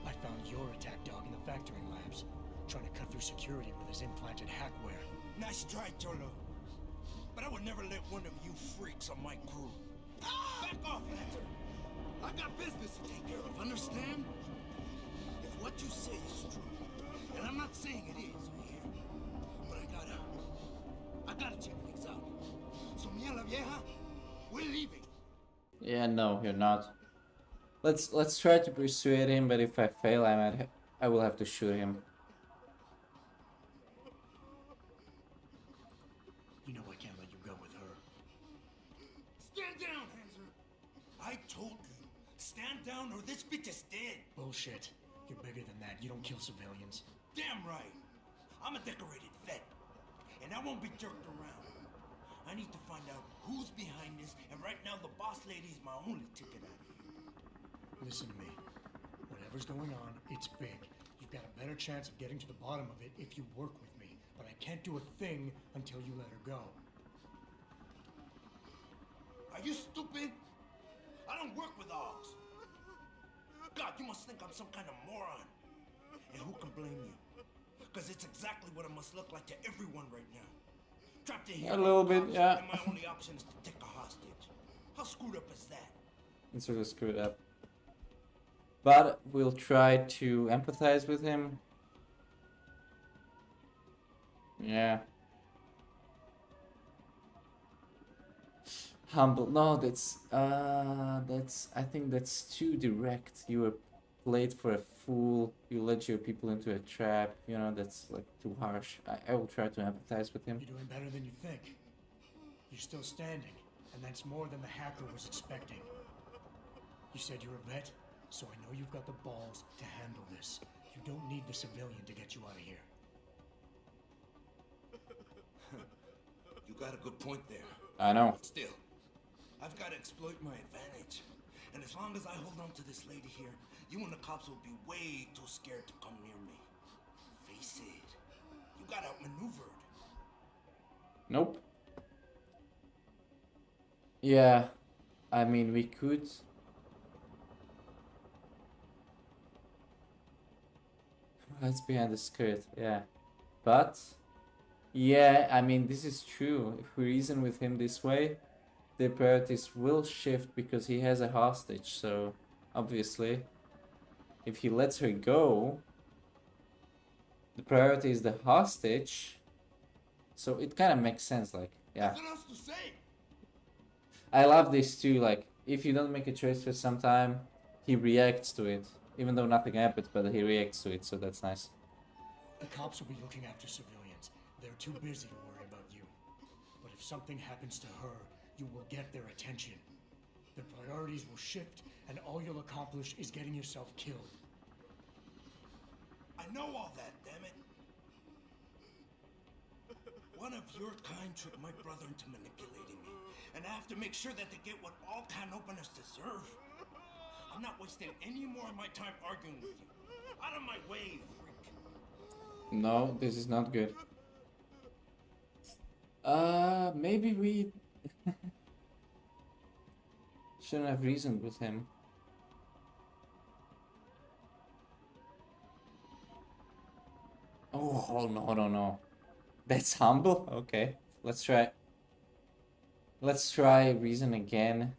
I found your attack dog in the factoring labs, trying to cut through security with his implanted hackware.
Nice try, Cholo. But I would never let one of you freaks on my crew. Back off, Lantern! I got business to take care of, understand? If what you say is true, and I'm not saying it is here, but I gotta check things out. So, mia la vieja, we're leaving.
Yeah, no, you're not. Let's try to persuade him, but if I fail, I will have to shoot him.
You know I can't let you go with her.
Stand down, Hanser! I told you, stand down or this bitch is dead.
Bullshit. You're bigger than that. You don't kill civilians.
Damn right. I'm a decorated vet, and I won't be jerked around. I need to find out who's behind this, and right now the boss lady is my only ticket out of here.
Listen to me. Whatever's going on, it's big. You've got a better chance of getting to the bottom of it if you work with me. But I can't do a thing until you let her go.
Are you stupid? I don't work with dogs. God, you must think I'm some kind of moron. And who can blame you? Because it's exactly what it must look like to everyone right now. Trapped in here.
A little bit, yeah.
And my only option is to take a hostage. How screwed up is that?
It's really screwed up. But we'll try to empathize with him. Yeah. Humble. No, I think that's too direct. You were played for a fool. You led your people into a trap. You know, that's like too harsh. I will try to empathize with him.
You're doing better than you think. You're still standing, and that's more than the hacker was expecting. You said you're a vet, so I know you've got the balls to handle this. You don't need the civilian to get you out of here.
You got a good point there.
I know.
But still, I've got to exploit my advantage. And as long as I hold on to this lady here, you and the cops will be way too scared to come near me. Face it, you got outmaneuvered.
Nope. Yeah, I mean, we could. That's behind the skirt, yeah. But, yeah, I mean, this is true. If we reason with him this way, the priorities will shift because he has a hostage. So, obviously, if he lets her go, the priority is the hostage. So, it kind of makes sense, like, yeah.
Nothing else to say.
I love this too, like, if you don't make a choice for some time, he reacts to it. Even though nothing happens, but he reacts to it, so that's nice.
The cops will be looking after civilians. They're too busy to worry about you. But if something happens to her, you will get their attention. Their priorities will shift, and all you'll accomplish is getting yourself killed.
I know all that, damn it. One of your kind tricked my brother into manipulating me. And I have to make sure that they get what all can openers deserve. I'm not wasting any more of my time arguing with you. Out of my way, freak.
No, this is not good. Maybe we shouldn't have reasoned with him. Oh, no. That's humble? Okay, let's try. Let's try reason again.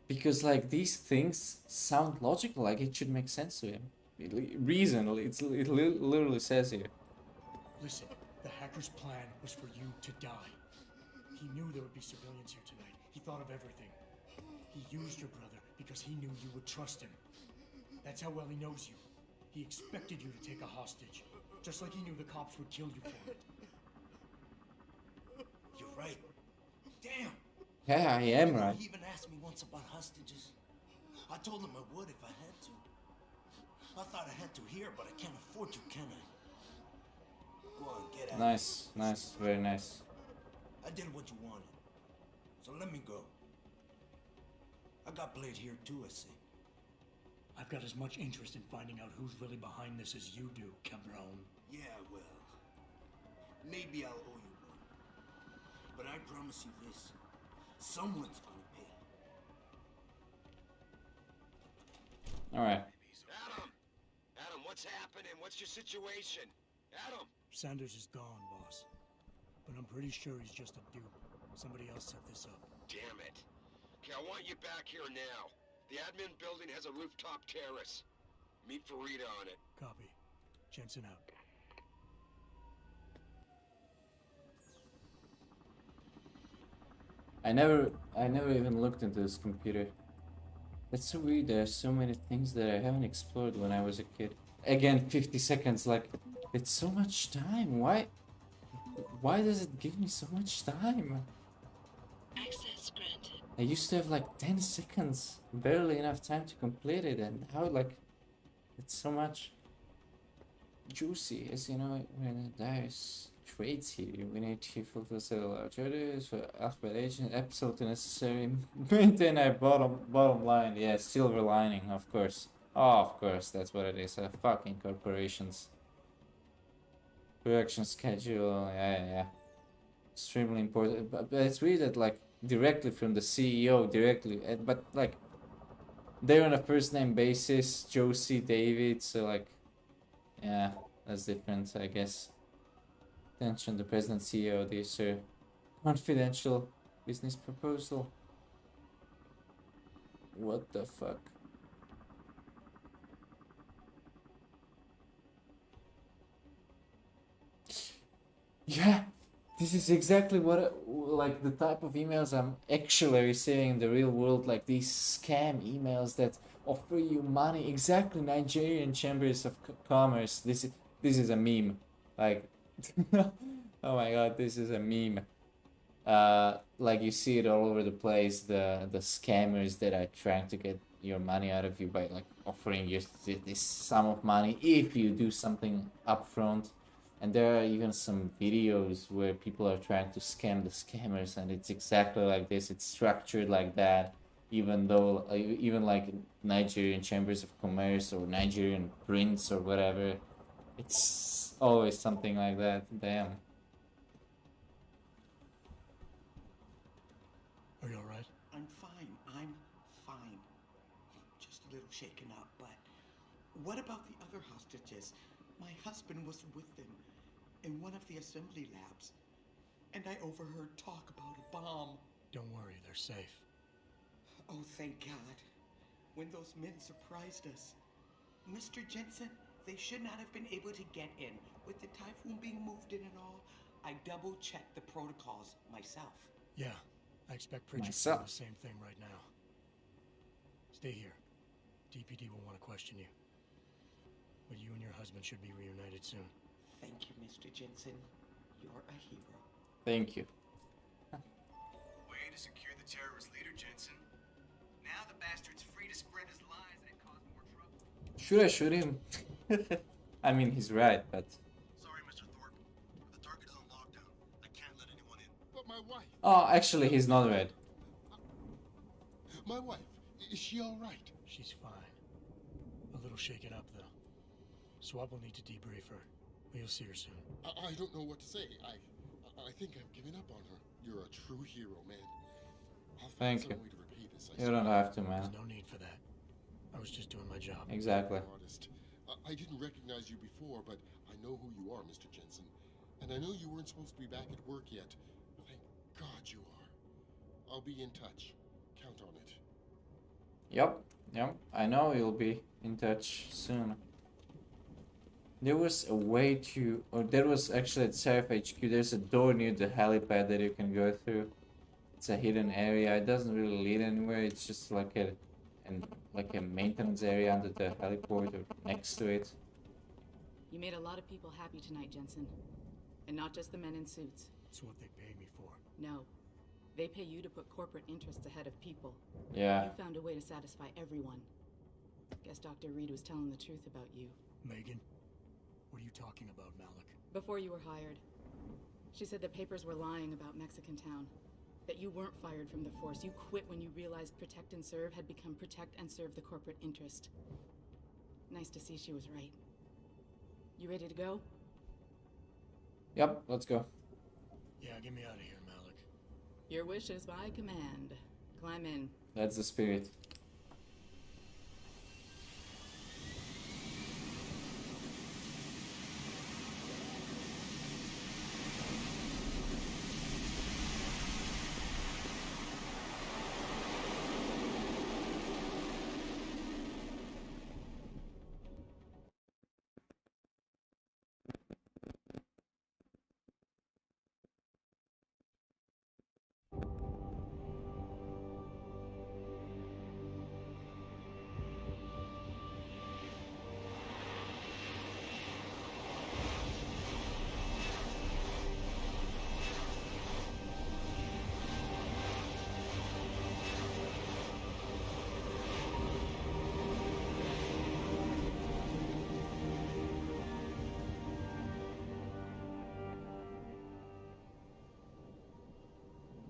Because, like, these things sound logical, like it should make sense to him. Reason, it literally says here.
Listen, the hacker's plan was for you to die. He knew there would be civilians here tonight. He thought of everything. He used your brother because he knew you would trust him. That's how well he knows you. He expected you to take a hostage, just like he knew the cops would kill you for it.
You're right. Damn.
Yeah, I am right.
He even asked me
wants about hostages? I told him I would if I had to. I thought I had to here, but I can't afford to, can I? Go on, get out.
Nice, nice, very nice.
I did what you wanted. So let me go. I got played here too, I see.
I've got as much interest in finding out who's really behind this as you do, Cabron.
Yeah, well, maybe I'll owe you one. But I promise you this. Someone's gonna pay.
Alright.
Adam, what's happening? What's your situation? Adam!
Sanders is gone, boss. But I'm pretty sure he's just a dupe. Somebody else set this up.
Damn it. Okay, I want you back here now. The admin building has a rooftop terrace. Meet Farida on it.
Copy. Jensen out.
I never even looked into this computer. That's so weird. There are so many things that I haven't explored when I was a kid. Again, 50 seconds, like, it's so much time. Why does it give me so much time?
Access granted.
I used to have like 10 seconds, barely enough time to complete it, and now like, it's so much juicy. As you know, when there's traits here, we need to fulfill several alternatives for alphabet agent episode necessary. Maintain our bottom line. Yeah, silver lining, of course. Oh, of course, that's what it is. Fucking corporations. Production schedule, yeah. Extremely important. But it's weird that like directly from the CEO, but like they're on a first name basis, Josie, David, so like, yeah, that's different, I guess. Attention, the president, CEO, dear sir. Confidential business proposal. What the fuck? Yeah, this is exactly what, like the type of emails I'm actually receiving in the real world, like these scam emails that offer you money. Exactly, Nigerian Chambers of Commerce. This is a meme. Like, oh my god, this is a meme. Like you see it all over the place. The scammers that are trying to get your money out of you by like offering you this sum of money if you do something upfront. And there are even some videos where people are trying to scam the scammers, and it's exactly like this. It's structured like that, even though, even like Nigerian Chambers of Commerce or Nigerian Prince or whatever, it's always something like that. Damn.
Are you alright?
I'm fine. Just a little shaken up, but what about the other hostages? My husband was with them in one of the assembly labs, and I overheard talk about a bomb.
Don't worry, they're safe.
Oh, thank God. When those men surprised us. Mr. Jensen, they should not have been able to get in. With the typhoon being moved in and all, I double-checked the protocols myself.
Yeah, I expect Pritchard to do the same thing right now. Stay here. DPD will want to question you. But you and your husband should be reunited soon.
Thank you, Mr. Jensen. You're a hero.
Thank you.
Way to secure the terrorist leader, Jensen. Now the bastard's free to spread his lies and cause more trouble.
Should I shoot him? I mean, he's right, but...
Sorry, Mr. Thorpe. The target is on lockdown. I can't let anyone in.
But my wife...
Oh, actually, he's not red.
My wife, is she alright?
She's fine. A little shaken up, though. Swab will need to debrief her. But you'll see her soon.
I don't know what to say. I think I've given up on her. You're a true hero, man. I'll find
Thank
some
you.
way to repay this,
You don't have to, man.
There's no need for that. I was just doing my job.
Exactly.
Honest. I didn't recognize you before, but I know who you are, Mr. Jensen. And I know you weren't supposed to be back at work yet. Thank God you are. I'll be in touch. Count on it.
Yep. I know you'll be in touch soon. There was a way to, or there was actually at Seraph HQ, there's a door near the helipad that you can go through. It's a hidden area. It doesn't really lead anywhere. It's just like a maintenance area under the heliport or next to it.
You made a lot of people happy tonight, Jensen. And not just the men in suits.
It's what they paid me for.
No. They pay you to put corporate interests ahead of people.
Yeah.
You found a way to satisfy everyone. Guess Dr. Reed was telling the truth about you.
Megan, what are you talking about, Malik?
Before you were hired, she said the papers were lying about Mexican Town. That you weren't fired from the force. You quit when you realized Protect and Serve had become Protect and Serve the corporate interest. Nice to see she was right. You ready to go?
Yep, let's go.
Yeah, get me out of here, Malik.
Your wish is my command. Climb in.
That's the spirit.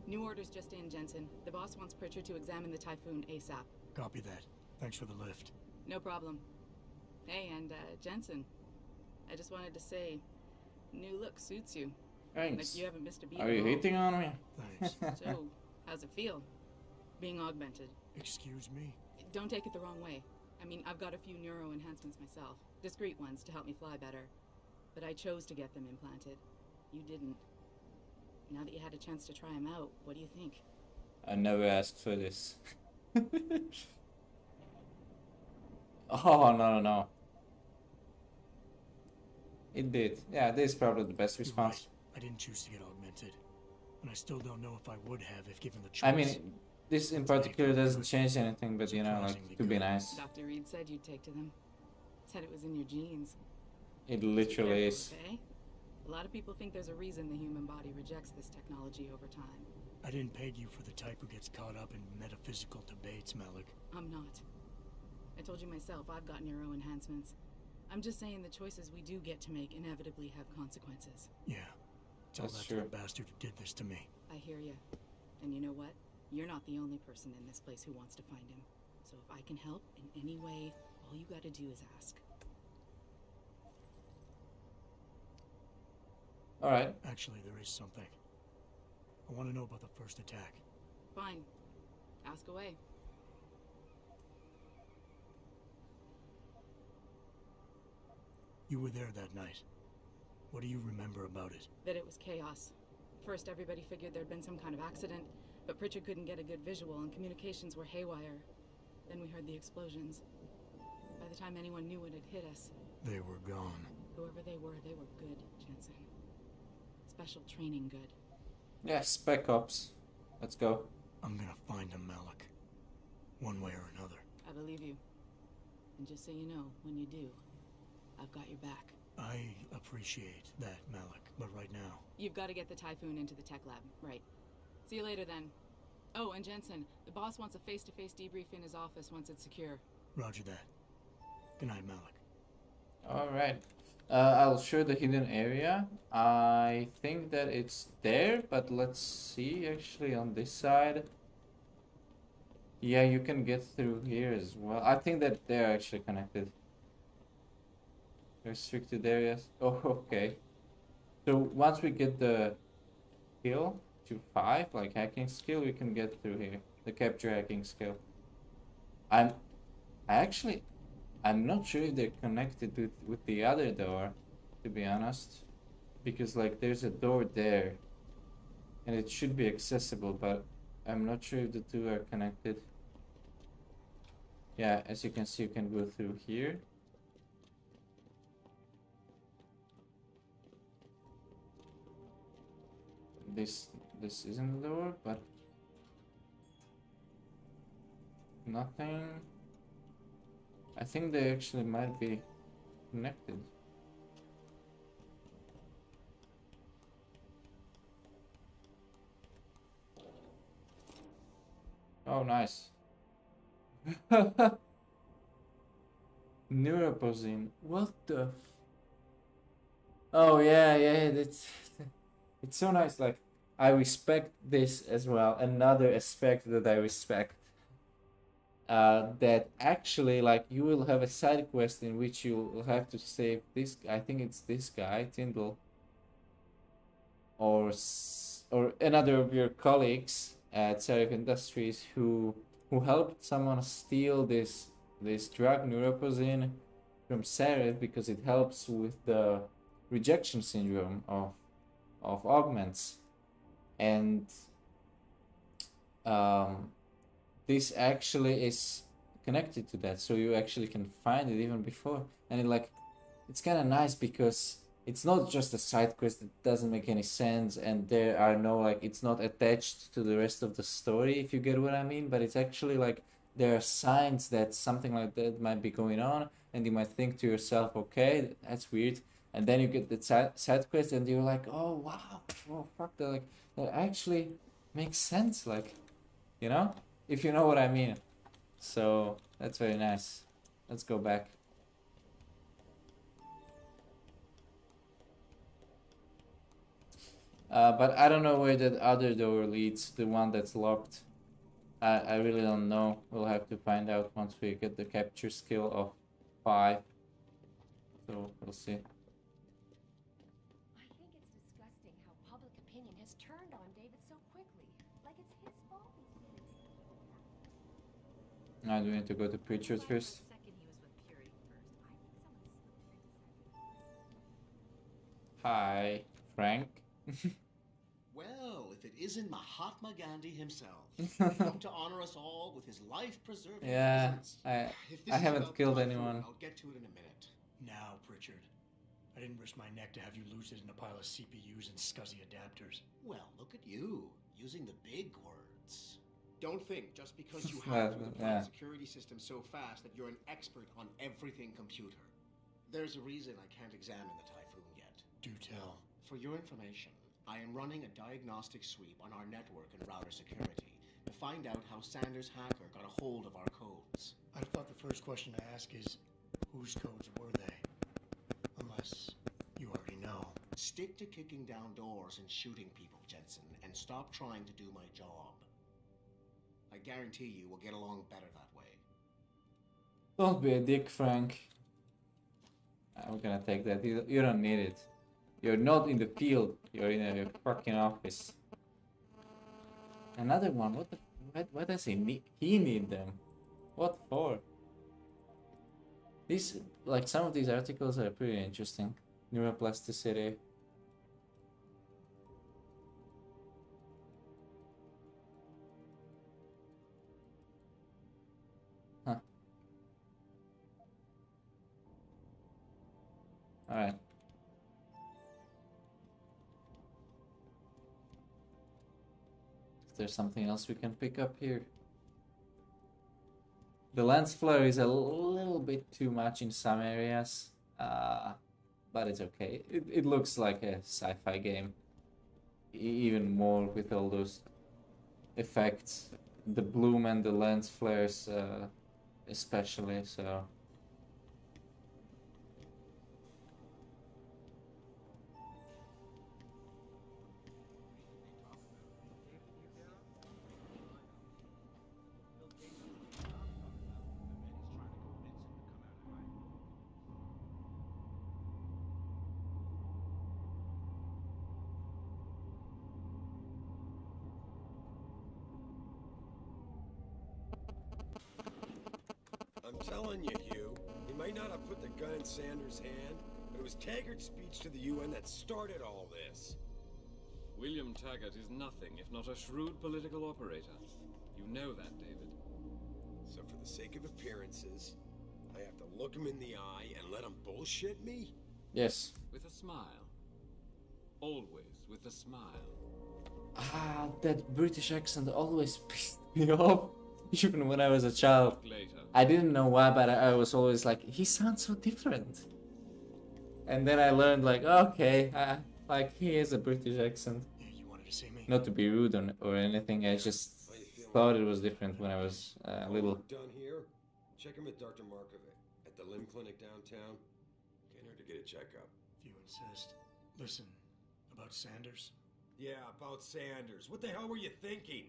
New orders just in, Jensen. The boss wants Pritchard to examine the Typhoon ASAP.
Copy that. Thanks for the lift.
No problem. Hey, and Jensen, I just wanted to say, new look suits you.
Thanks.
Like you haven't missed a beat.
Are you hating on me?
Thanks.
So, how's it feel? Being augmented.
Excuse me?
Don't take it the wrong way. I mean, I've got a few neuro enhancements myself. Discreet ones to help me fly better. But I chose to get them implanted. You didn't. Now that you had a chance to try them out, what do you think?
I never asked for this. Oh, no. It did. Yeah, this is probably the best response.
Right. I didn't choose to get augmented. And I still don't know if I would have if given the choice.
I mean, this in particular doesn't change anything, but you know, like, to be nice.
Dr. Reed said you'd take to them. Said it was in your genes.
It literally is.
Okay? A lot of people think there's a reason the human body rejects this technology over time.
I didn't peg you for the type who gets caught up in metaphysical debates, Malik.
I'm not. I told you myself, I've got neuro enhancements. I'm just saying the choices we do get to make inevitably have consequences.
Yeah. Tell
That's
that
true.
to the bastard who did this to me.
I hear you. And you know what? You're not the only person in this place who wants to find him. So if I can help in any way, all you gotta do is ask.
Alright.
Actually, there is something. I want to know about the first attack.
Fine. Ask away.
You were there that night. What do you remember about it?
That it was chaos. First, everybody figured there'd been some kind of accident, but Pritchard couldn't get a good visual and communications were haywire. Then we heard the explosions. By the time anyone knew it had hit us,
They were gone.
whoever they were good, Jensen. Special training good.
Yeah, Spec Ops. Let's go.
I'm gonna find him, Malik. One way or another.
I believe you. And just so you know, when you do, I've got your back.
I appreciate that, Malik, but right now...
You've got to get the Typhoon into the tech lab, right? See you later then. Oh, and Jensen, the boss wants a face-to-face debrief in his office once it's secure.
Roger that. Good night, Malik.
Alright. I'll show the hidden area. I think that it's there, but let's see actually on this side. Yeah, you can get through here as well. I think that they're actually connected. Restricted areas. Oh, okay. So once we get the skill to 5, like hacking skill, we can get through here. The capture hacking skill. I'm not sure if they're connected with the other door, to be honest. Because like there's a door there. And it should be accessible, but I'm not sure if the two are connected. Yeah, as you can see, you can go through here. This isn't the door, but nothing. I think they actually might be connected. Oh, nice. Neuroposin. What the? Oh yeah, yeah. That's it's so nice. Like I respect this as well. Another aspect that I respect. That actually, like, you will have a side quest in which you will have to save this. I think it's this guy, Tyndall, or another of your colleagues at Serif Industries who helped someone steal this drug neuroposin from Serif because it helps with the rejection syndrome of augments, and um, this actually is connected to that, so you actually can find it even before, and it's kind of nice because it's not just a side quest that doesn't make any sense, and there are no, like, it's not attached to the rest of the story, if you get what I mean, but it's actually like there are signs that something like that might be going on, and you might think to yourself, okay, that's weird, and then you get the side quest and you're like, oh wow, oh fuck, that actually makes sense, like, you know, if you know what I mean. So that's very nice. Let's go back. But I don't know where that other door leads, the one that's locked. I really don't know. We'll have to find out once we get the capture skill of 5. So we'll see.
I think it's disgusting how public opinion has turned on David so quickly. Like it's his fault he's been
Now do we need to go to Preachers first? Hi, Frank.
Well, if it isn't Mahatma Gandhi himself, come to honor us all with his life-preserving
Yeah,
presence. If this
I
is
haven't
about
killed
typhoon,
anyone.
I'll get to it in a minute.
Now, Pritchard. I didn't risk my neck to have you lose it in a pile of CPUs and scuzzy adapters.
Well, look at you, using the big words. Don't think just because you
Well,
hacked through the
yeah.
plant security system so fast that you're an expert on everything computer. There's a reason I can't examine the typhoon yet.
Do tell.
For your information, I am running a diagnostic sweep on our network and router security to find out how Sanders' hacker got a hold of our codes.
I thought the first question to ask is, whose codes were they? Unless you already know.
Stick to kicking down doors and shooting people, Jensen, and stop trying to do my job. I guarantee you we'll get along better that way.
Don't be a dick, Frank. I'm gonna take that. You don't need it. You're not in the field. You're in a fucking office. Another one. What the? Why does he need? He need them. What for? These, like, some of these articles are pretty interesting. Neuroplasticity. Huh. All right. Is there something else we can pick up here? The lens flare is a little bit too much in some areas, but it's okay. It looks like a sci-fi game, even more with all those effects, the bloom and the lens flares, especially. So.
I'm telling you, Hugh, he might not have put the gun in Sanders' hand, but it was Taggart's speech to the UN that started all this.
William Taggart is nothing if not a shrewd political operator. You know that, David.
So for the sake of appearances, I have to look him in the eye and let him bullshit me?
Yes.
With a smile. Always with a smile.
Ah, that British accent always pissed me off, even when I was a child.
Later.
I didn't know why, but I was always like, he sounds so different. And then I learned, like, okay, like, he has a British accent.
Yeah, you wanted to see me?
Not to be rude or anything, I just thought it was different when I was little.
Done here? Check him at Dr. Markovic at the limb clinic downtown. Can't hurt to get a checkup.
If you insist. Listen, about Sanders?
Yeah, about Sanders. What the hell were you thinking?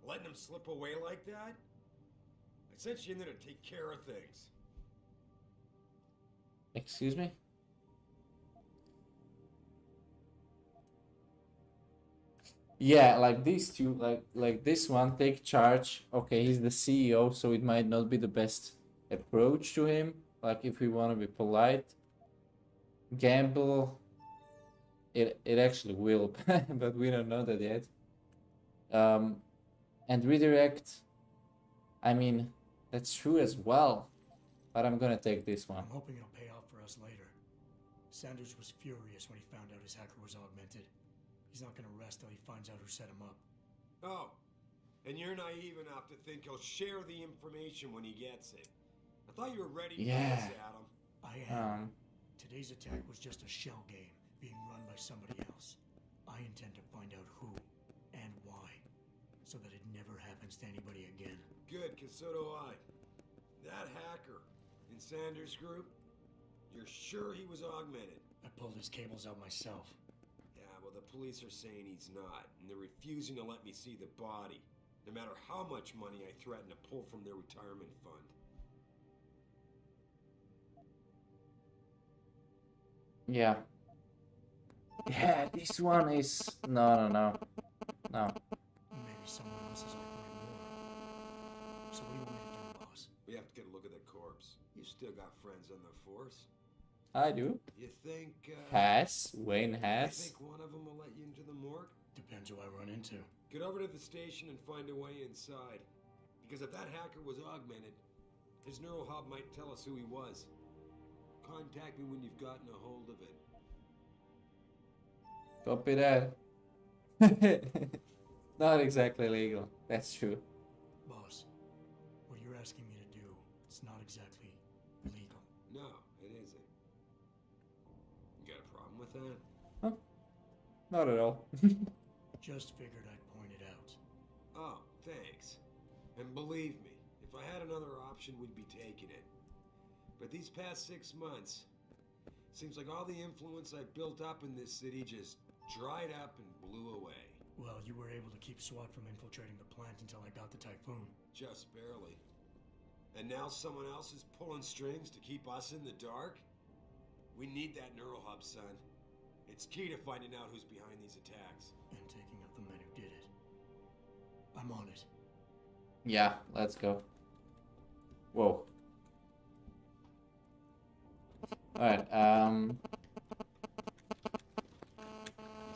Letting him slip away like that? I sent you in there to take care of things.
Excuse me? Yeah, like these two, like this one, take charge. Okay, he's the CEO, so it might not be the best approach to him. Like if we want to be polite, gamble. It actually will, but we don't know that yet. And redirect. I mean, that's true as well. But I'm gonna take this one.
I'm hoping it'll pay off for us later. Sanders was furious when he found out his hacker was augmented. He's not gonna rest till he finds out who set him up.
Oh, and you're naive enough to think he'll share the information when he gets it. I thought you were ready for this, Adam.
I am. Today's attack was just a shell game being run by somebody else. I intend to find out who and why, so that it never happens to anybody again.
Good, because so do I. That hacker in Sanders' group, you're sure he was augmented?
I pulled his cables out myself.
Yeah, well, the police are saying he's not, and they're refusing to let me see the body, no matter how much money I threaten to pull from their retirement fund.
Yeah. Yeah, this one is... No.
Maybe someone else is offering more. So what do you want me to do, boss?
We have to get a look at the corpse. You still got friends on the force.
I do.
You think,
Wayne has.
You think one of them will let you into the morgue?
Depends who I run into.
Get over to the station and find a way inside. Because if that hacker was augmented, his neural hub might tell us who he was. Contact me when you've gotten a hold of it.
Copy that. Not exactly legal. That's true.
Boss, what you're asking me to do, it's not exactly legal.
No, it isn't. You got a problem with that?
Huh? Not at all.
Just figured I'd point it out.
Oh, thanks. And believe me, if I had another option, we'd be taking it. But these past 6 months, seems like all the influence I built up in this city just dried up and blew away.
Well, you were able to keep SWAT from infiltrating the plant until I got the Typhoon.
Just barely. And now someone else is pulling strings to keep us in the dark? We need that neural hub, son. It's key to finding out who's behind these attacks.
And taking out the men who did it. I'm on it.
Yeah, let's go. Whoa. Alright,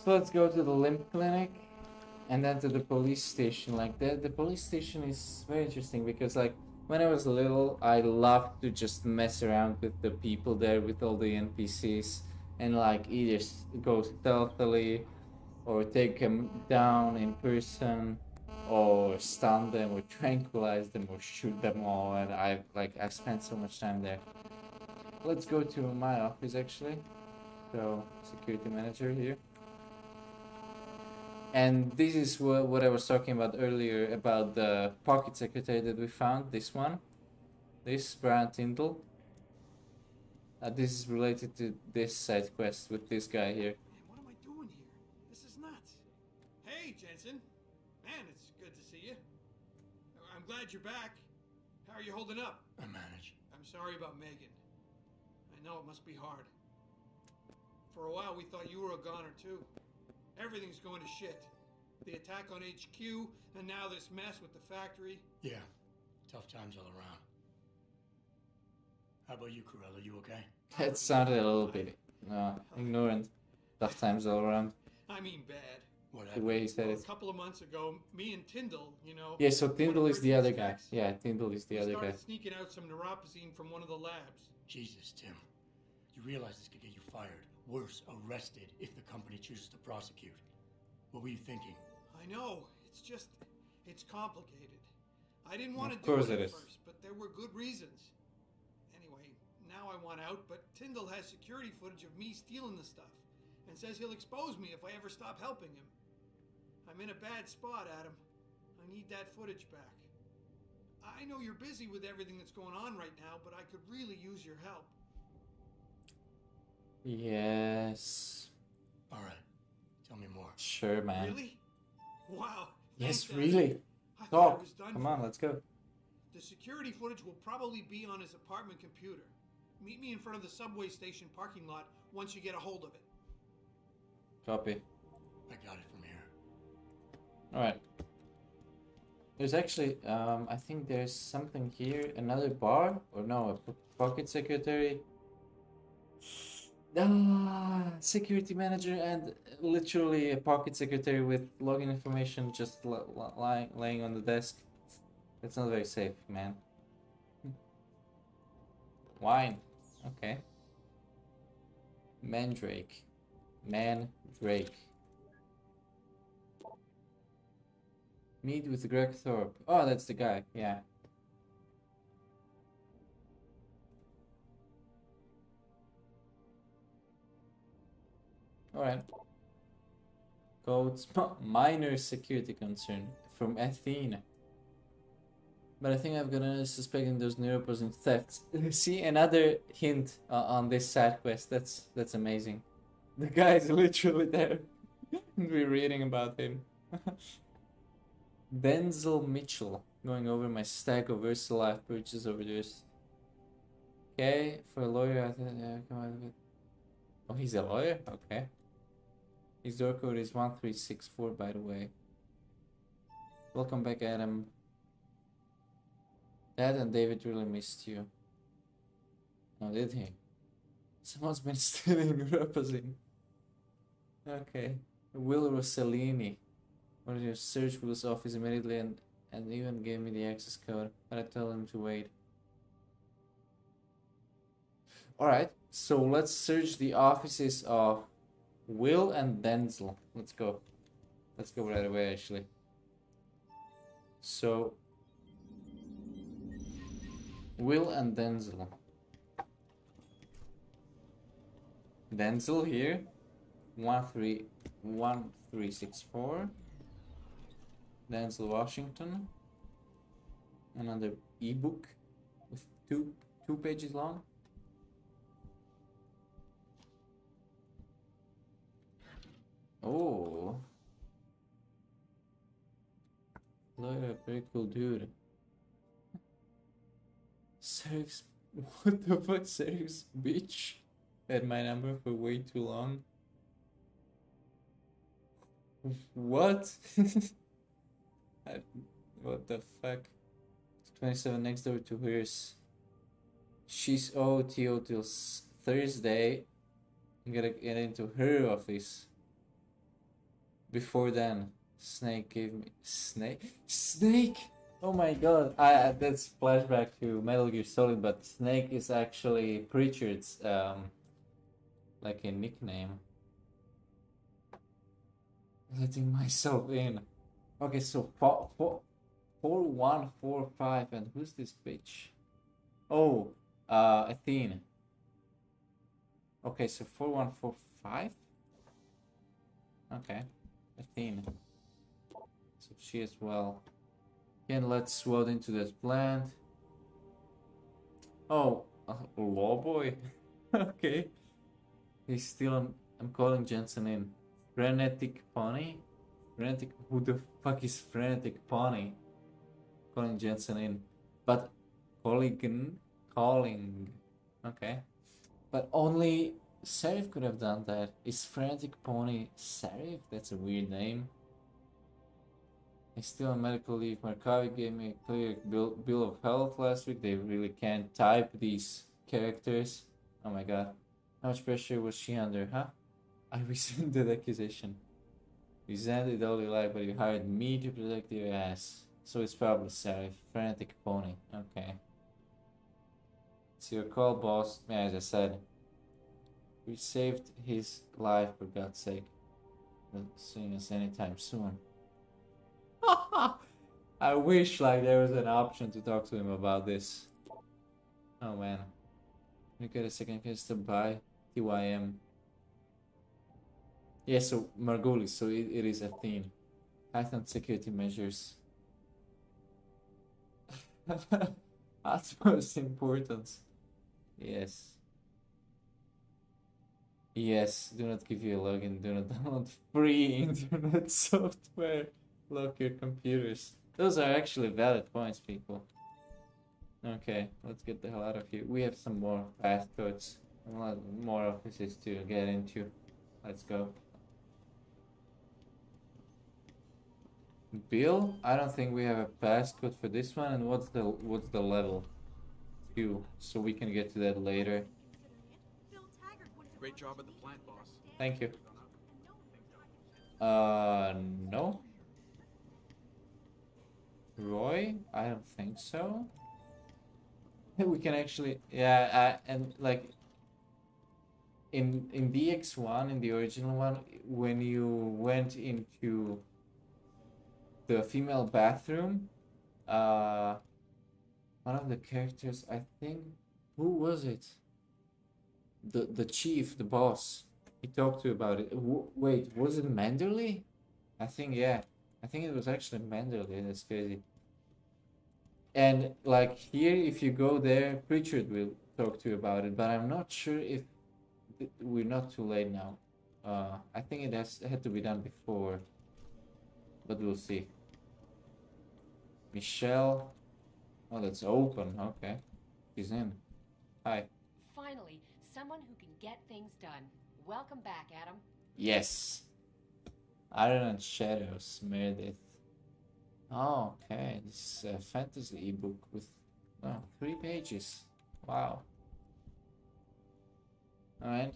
so let's go to the limb clinic and then to the police station. Like the police station is very interesting because like when I was little I loved to just mess around with the people there, with all the NPCs, and like either go stealthily or take them down in person or stun them or tranquilize them or shoot them all, and I spent so much time there. Let's go to my office actually. So, security manager here. And this is what I was talking about earlier about the pocket secretary that we found. This one. This, Brian Tyndall. This is related to this side quest with this guy here.
What am I doing here? This is nuts. Hey, Jensen. Man, it's good to see you. I'm glad you're back. How are you holding up?
I manage.
I'm sorry about Megan. I know it must be hard. For a while, we thought you were a goner, too. Everything's going to shit. The attack on HQ, and now this mess with the factory.
Yeah, tough times all around. How about you, Corella? You okay?
That sounded a little bit ignorant. Tough times all around.
I mean bad.
The way he said it.
A couple of months ago, me and Tyndall, you know...
Yeah, so Tyndall is the other guy. Yeah, Tyndall is the other guy.
We started sneaking out some neuropozyne from one of the labs.
Jesus, Tim. You realize this could get you fired. Worse, arrested if the company chooses to prosecute. What were you thinking?
I know. It's just... it's complicated. I didn't want to do it at first, but there were good reasons. Anyway, now I want out, but Tyndall has security footage of me stealing the stuff and says he'll expose me if I ever stop helping him. I'm in a bad spot, Adam. I need that footage back. I know you're busy with everything that's going on right now, but I could really use your help.
Yes.
All right. Tell me more.
Sure, man.
Really? Wow.
Yes,
thanks, Adam.
really.
I thought I
Talk.
was done
Come
for.
on, let's go.
The security footage will probably be on his apartment computer. Meet me in front of the subway station parking lot once you get a hold of it.
Copy.
I got it from here.
Alright. There's actually, I think there's something here. Another bar? Or no, a pocket secretary. Ah, security manager and literally a pocket secretary with login information just laying on the desk. That's not very safe, man. Wine. Okay. Mandrake. Mandrake. Meet with Greg Thorpe. Oh, that's the guy. Yeah. Alright. Codes. Minor security concern from Athena. But I think I've got a suspecting those neuroposing thefts. See, another hint on this side quest. That's amazing. The guy is literally there. And we're reading about him. Denzel Mitchell. Going over my stack of VersaLife purchases over this. Okay, for a lawyer, I think, come on with. Oh, he's a lawyer? Okay. His door code is 1364, by the way. Welcome back, Adam. Dad and David really missed you. Oh, did he? Someone's been stealing Rapazine. Okay. Will Rossellini. Wanted to search Will's office immediately and even gave me the access code, but I told him to wait. Alright, so let's search the offices of Will and Denzel. Let's go. Let's go right away, actually. So, Will and Denzel. Denzel here. 1364. Denzel Washington. Another ebook with two pages long. Oh, lawyer, very cool dude. Serif's, what the fuck, Serif's bitch had my number for way too long. What? What the fuck? 27 next door to hers. She's OTO till Thursday. I'm gonna get into her office. Before then, Snake gave me Snake. Oh my god! That's flashback to Metal Gear Solid, but Snake is actually Pritchard's like a nickname. Letting myself in. Okay, so 4145, and who's this bitch? Oh, Athene. Okay, so 4145. Okay. Athene. So she as well. Again, let's swat into that plant. Oh, law boy. Okay. He's still. I'm calling Jensen in. Frenetic Pony? Frenetic. Who the fuck is Frenetic Pony? Calling Jensen in. But calling. Okay. But only Serif could have done that. Is Frenetic Pony Serif? That's a weird name. He's still on medical leave. Markavi gave me a clear bill of health last week. They really can't type these characters. Oh my god. How much pressure was she under, huh? I resented the accusation. Resented all your life, but you hired me to protect your ass. So it's probably Serif. Frenetic Pony. Okay. It's your call, boss. Yeah, as I said. We saved his life, for God's sake. Not seeing us anytime soon. I wish like there was an option to talk to him about this. Oh man. You get a second case to buy TYM. Yeah, so Margolis, so it is Athene. Heightened security measures. Utmost importance. Yes. Yes, do not give you a login, do not download free internet software. Lock your computers. Those are actually valid points, people. Okay, let's get the hell out of here. We have some more passcodes. A lot more offices to get into. Let's go. Bill? I don't think we have a passcode for this one. And what's the level? 2. So we can get to that later.
Great job at the plant, boss.
Thank you. No. Roy? I don't think so. We can actually, yeah, and like in DX1, in the original one, when you went into the female bathroom, one of the characters, I think, who was it? The chief, the boss. He talked to you about it. Wait, was it Manderley? I think, yeah. I think it was actually Manderley. That's crazy. And like here, if you go there, Pritchard will talk to you about it. But I'm not sure if we're not too late now. I think it had to be done before. But we'll see. Michelle. Oh, that's open. Okay. She's in. Hi.
Finally, someone who can get things done. Welcome back, Adam.
Yes. Iron and Shadows, Meredith. Oh, okay. This is a fantasy ebook with 3 pages. Wow. Alright.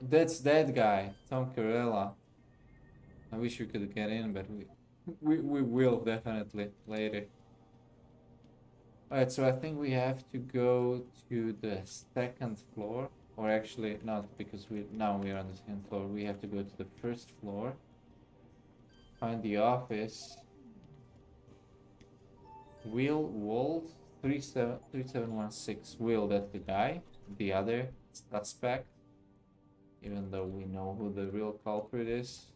That's that guy, Tom Carella. I wish we could get in, but we will definitely later. Alright, so I think we have to go to the 2nd floor. Or actually not, because now we're on the 2nd floor. We have to go to the 1st floor. Find the office. Will Wald 3716. Will, that's the guy. The other suspect. Even though we know who the real culprit is.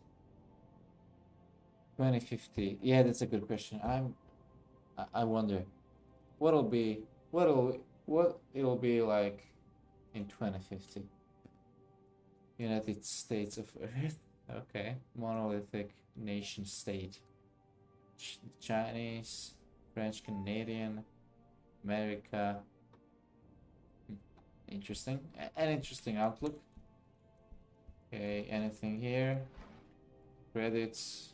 2050. Yeah, that's a good question. I wonder what it'll be like in 2050. United States of Earth. Okay. Monolithic nation state. Chinese, French, Canadian, America. Interesting. An interesting outlook. Okay, anything here? Credits.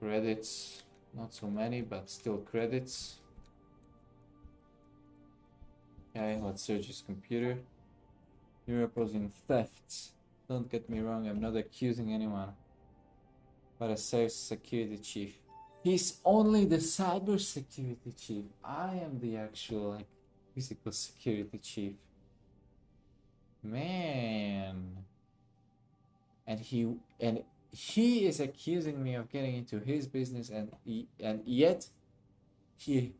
Credits. Not so many, but still credits. Okay, let's search his computer. You're opposing thefts. Don't get me wrong, I'm not accusing anyone. But a security chief. He's only the cyber security chief. I am the actual like physical security chief. Man. And he is accusing me of getting into his business, and yet he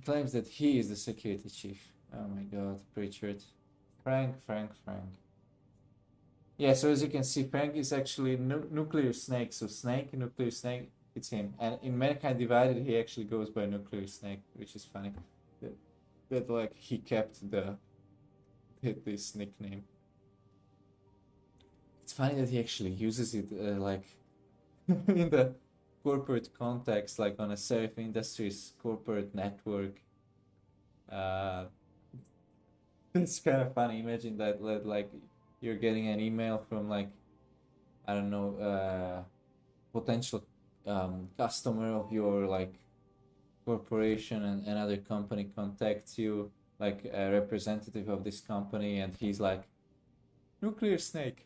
claims that he is the security chief. Oh my god, Pritchard. Frank. Yeah, so as you can see, Frank is actually Nuclear Snake. So Snake, Nuclear Snake, it's him. And in Mankind Divided, he actually goes by Nuclear Snake, which is funny. That like he kept this nickname. It's funny that he actually uses it like in the corporate context, like on a Serif Industries corporate network. It's kind of funny. Imagine that like you're getting an email from like, I don't know, potential customer of your like corporation, and another company contacts you, like a representative of this company, and he's like, Nuclear Snake.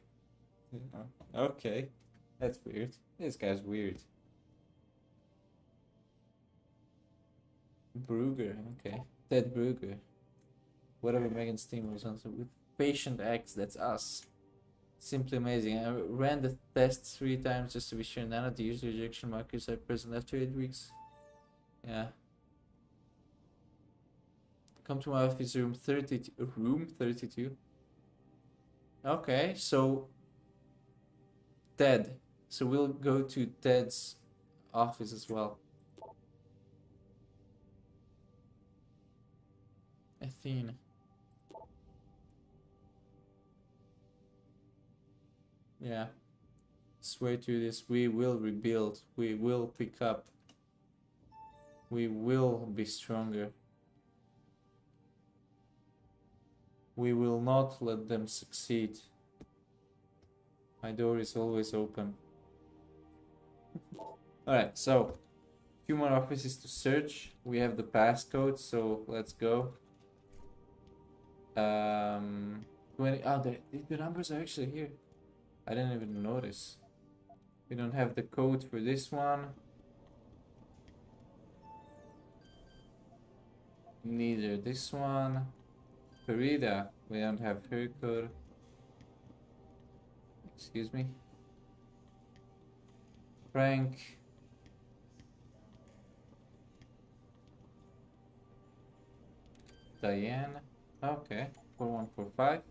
Okay, that's weird. This guy's weird. Brugger, okay. Ted Brugger. Whatever Megan's team was on, so with Patient X, that's us. Simply amazing. I ran the test 3 times just to be sure none of the user rejection markers are present after 8 weeks. Yeah. Come to my office, room 32. Okay, so Ted, So we'll go to Ted's office as well. Athene. Yeah. Swear to this, we will rebuild. We will pick up. We will be stronger. We will not let them succeed. My door is always open. Alright, so few more offices to search. We have the passcode, so let's go. 20. Oh, the numbers are actually here. I didn't even notice. We don't have the code for this one. Neither this one. Farida, we don't have her code. Excuse me. Frank. Diane. Okay, 4145.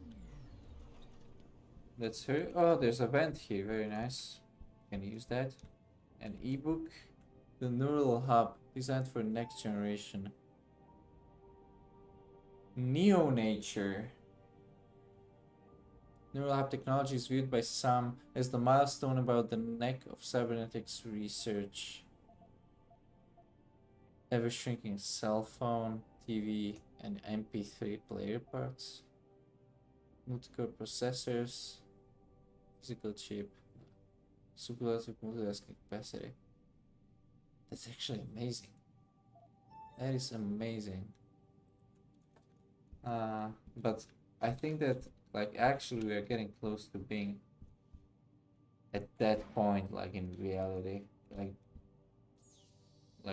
That's her. Oh, there's a vent here. Very nice. Can use that. An ebook. The Neural Hub, designed for next generation. Neonature. Neural Hub technology is viewed by some as the milestone about the neck of cybernetics research. Ever shrinking cell phone, TV, and MP3 player parts. Multi-core processors. Physical chip. Superlative multitasking capacity. That's actually amazing. That is amazing. But I think that like actually we are getting close to being at that point, like in reality. Like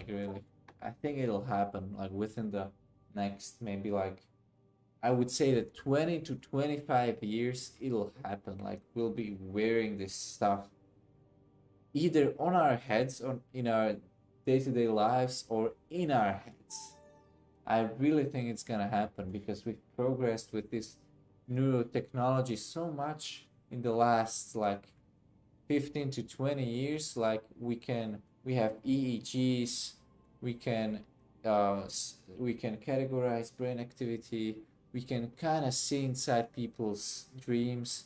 really. I think it'll happen like within the next maybe like I would say that 20 to 25 years it'll happen. Like we'll be wearing this stuff either on our heads or in our day-to-day lives or in our heads. I really think it's gonna happen because we've progressed with this neurotechnology so much in the last like 15 to 20 years. Like we have EEGs, we can categorize brain activity, we can kind of see inside people's dreams,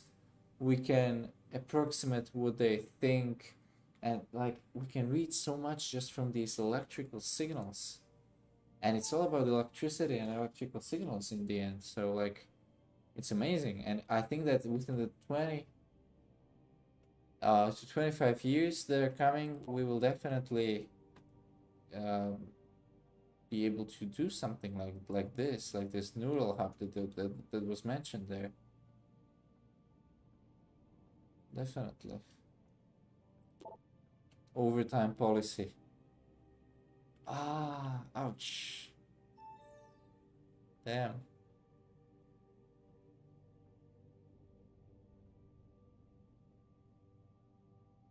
we can approximate what they think, and like we can read so much just from these electrical signals. And it's all about electricity and electrical signals in the end. So like it's amazing. And I think that within the 20 to 25 years that are coming, we will definitely be able to do something like this neural hub that was mentioned there. Definitely. Overtime policy. Ouch. Damn.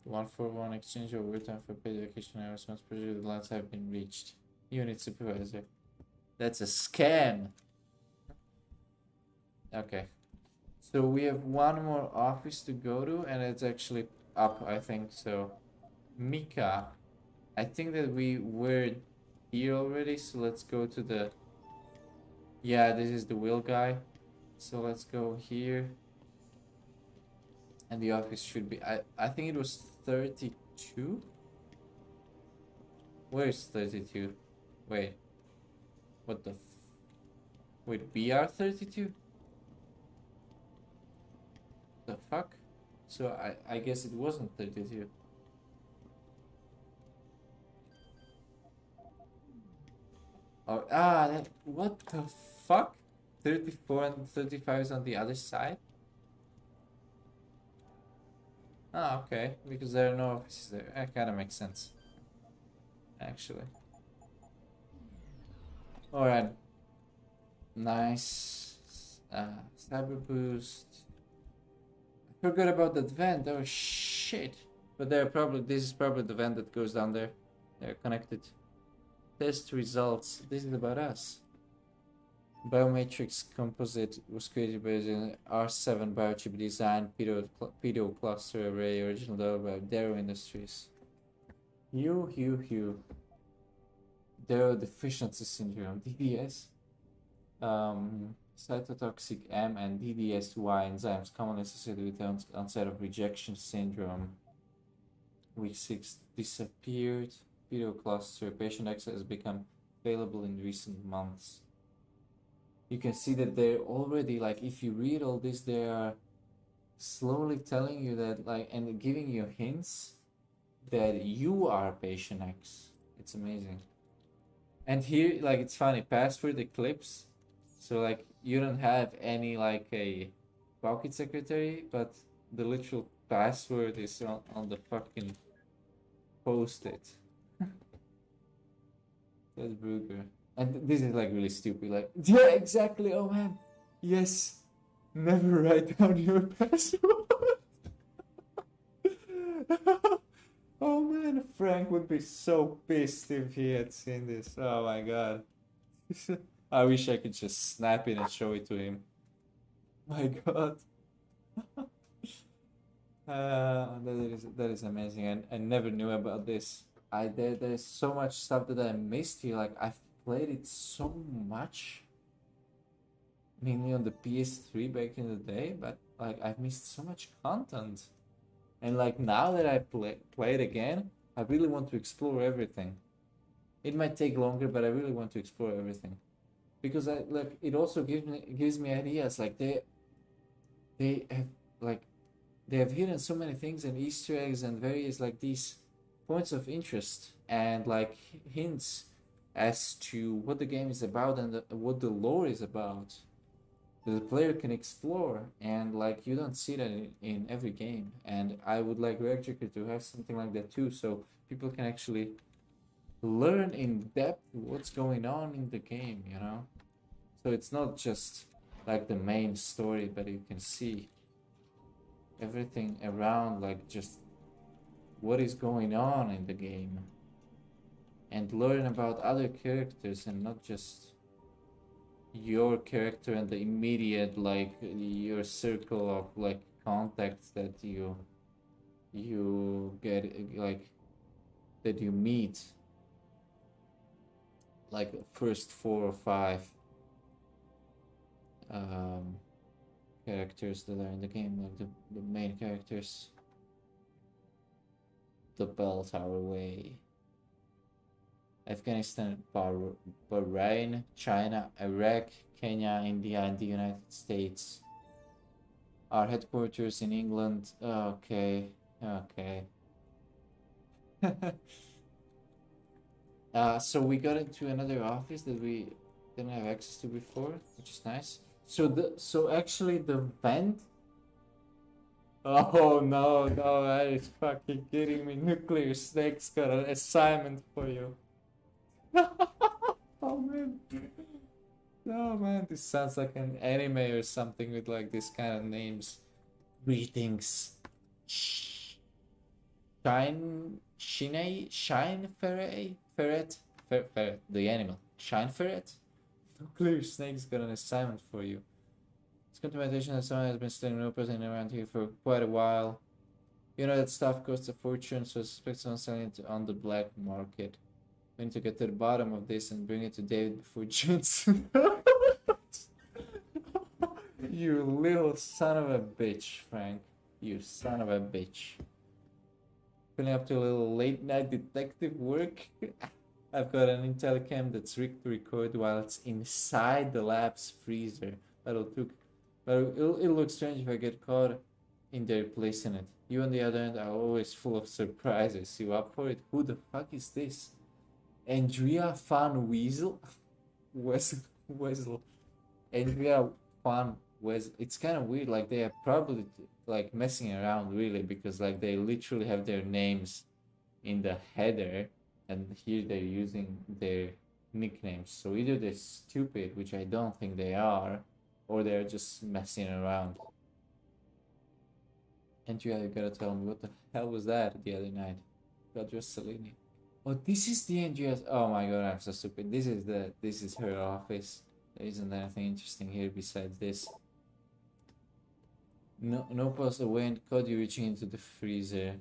One-for-one exchange of overtime for paid vacation hours once per year. The deadlines have been reached. Unit supervisor. That's a scam. Okay. So we have one more office to go to, and it's actually up, I think. So, Mika. I think that we were here already, so let's go to the... Yeah, this is the wheel guy. So let's go here. And the office should be... I think it was 32? Where is 32? Wait. What the... Wait, BR 32? The fuck? So I guess it wasn't 32. Oh, what the fuck? 34 and 35 is on the other side? Okay, because there are no offices there. That kind of makes sense. Actually. Alright. Nice. Cyber boost. I forgot about that vent. Oh shit. But this is probably the vent that goes down there. They're connected. Test results. This is about us. Biomatrix Composite was created by the R7 biochip design pedo cluster array original developed by Darrow Industries. Hugh. Darrow deficiency syndrome, DDS. Cytotoxic M and DDSY enzymes commonly associated with the onset of rejection syndrome. Week 6 disappeared. Pedo cluster patient access has become available in recent months. You can see that they're already, like, if you read all this, they are slowly telling you that, like, and giving you hints that you are patient X. It's amazing. And here, like, it's funny, password eclipse. So, like, you don't have any, like, a pocket secretary, but the literal password is on the fucking post-it. That's Brugger. And this is, like, really stupid. Like, yeah, exactly. Oh, man. Yes. Never write down your password. Oh, man. Frank would be so pissed if he had seen this. Oh, my God. I wish I could just snap it and show it to him. My God. That is amazing. I never knew about this. There's so much stuff that I missed here. Like, I've played it so much, mainly on the PS3 back in the day, but like I've missed so much content. And like now that I play it again, I really want to explore everything. It might take longer, but I really want to explore everything. Because it also gives me ideas. Like they have hidden so many things and Easter eggs and various like these points of interest and like hints as to what the game is about and what the lore is about that the player can explore, and like you don't see that in every game. And I would like Reactor to have something like that too, so people can actually learn in depth what's going on in the game, you know? So it's not just like the main story, but you can see everything around, like just what is going on in the game, and learn about other characters and not just your character and the immediate, like your circle of like contacts that you get, like that you meet, like first 4 or 5 characters that are in the game, like the main characters. The Bell Tower Way. Afghanistan, Bahrain, China, Iraq, Kenya, India, and the United States. Our headquarters in England. Okay. So we got into another office that we didn't have access to before, which is nice. So actually the vent. Oh no, that is fucking kidding me. Nuclear Snake's got an assignment for you. Oh man. Oh man, this sounds like an anime or something with like this kind of names. Greetings. Shine Ferret, the animal. Shine Ferret? Nuclear Snake's got an assignment for you. It's come to my attention that someone has been studying real around here for quite a while. You know that stuff costs a fortune, so I suspect someone's selling it on the black market. We need to get to the bottom of this and bring it to David before Johnson. You little son of a bitch, Frank. You son of a bitch. Feeling up to a little late night detective work? I've got an Intellicam that's rigged to record while it's inside the lab's freezer. It'll look strange if I get caught in there placing it. You on the other end are always full of surprises. You up for it? Who the fuck is this? Andrea Van Weasel? Weasel. Andrea Van Weasel. It's kind of weird. Like they are probably like messing around really, because like they literally have their names in the header, and here they're using their nicknames. So either they're stupid, which I don't think they are, or they're just messing around. Andrea, you gotta tell me, what the hell was that the other night? Roger Salini. Oh, this is the Andrea's. Oh my god, I'm so stupid. This is her office. There isn't anything interesting here besides this. No pause away, Cody reaching into the freezer.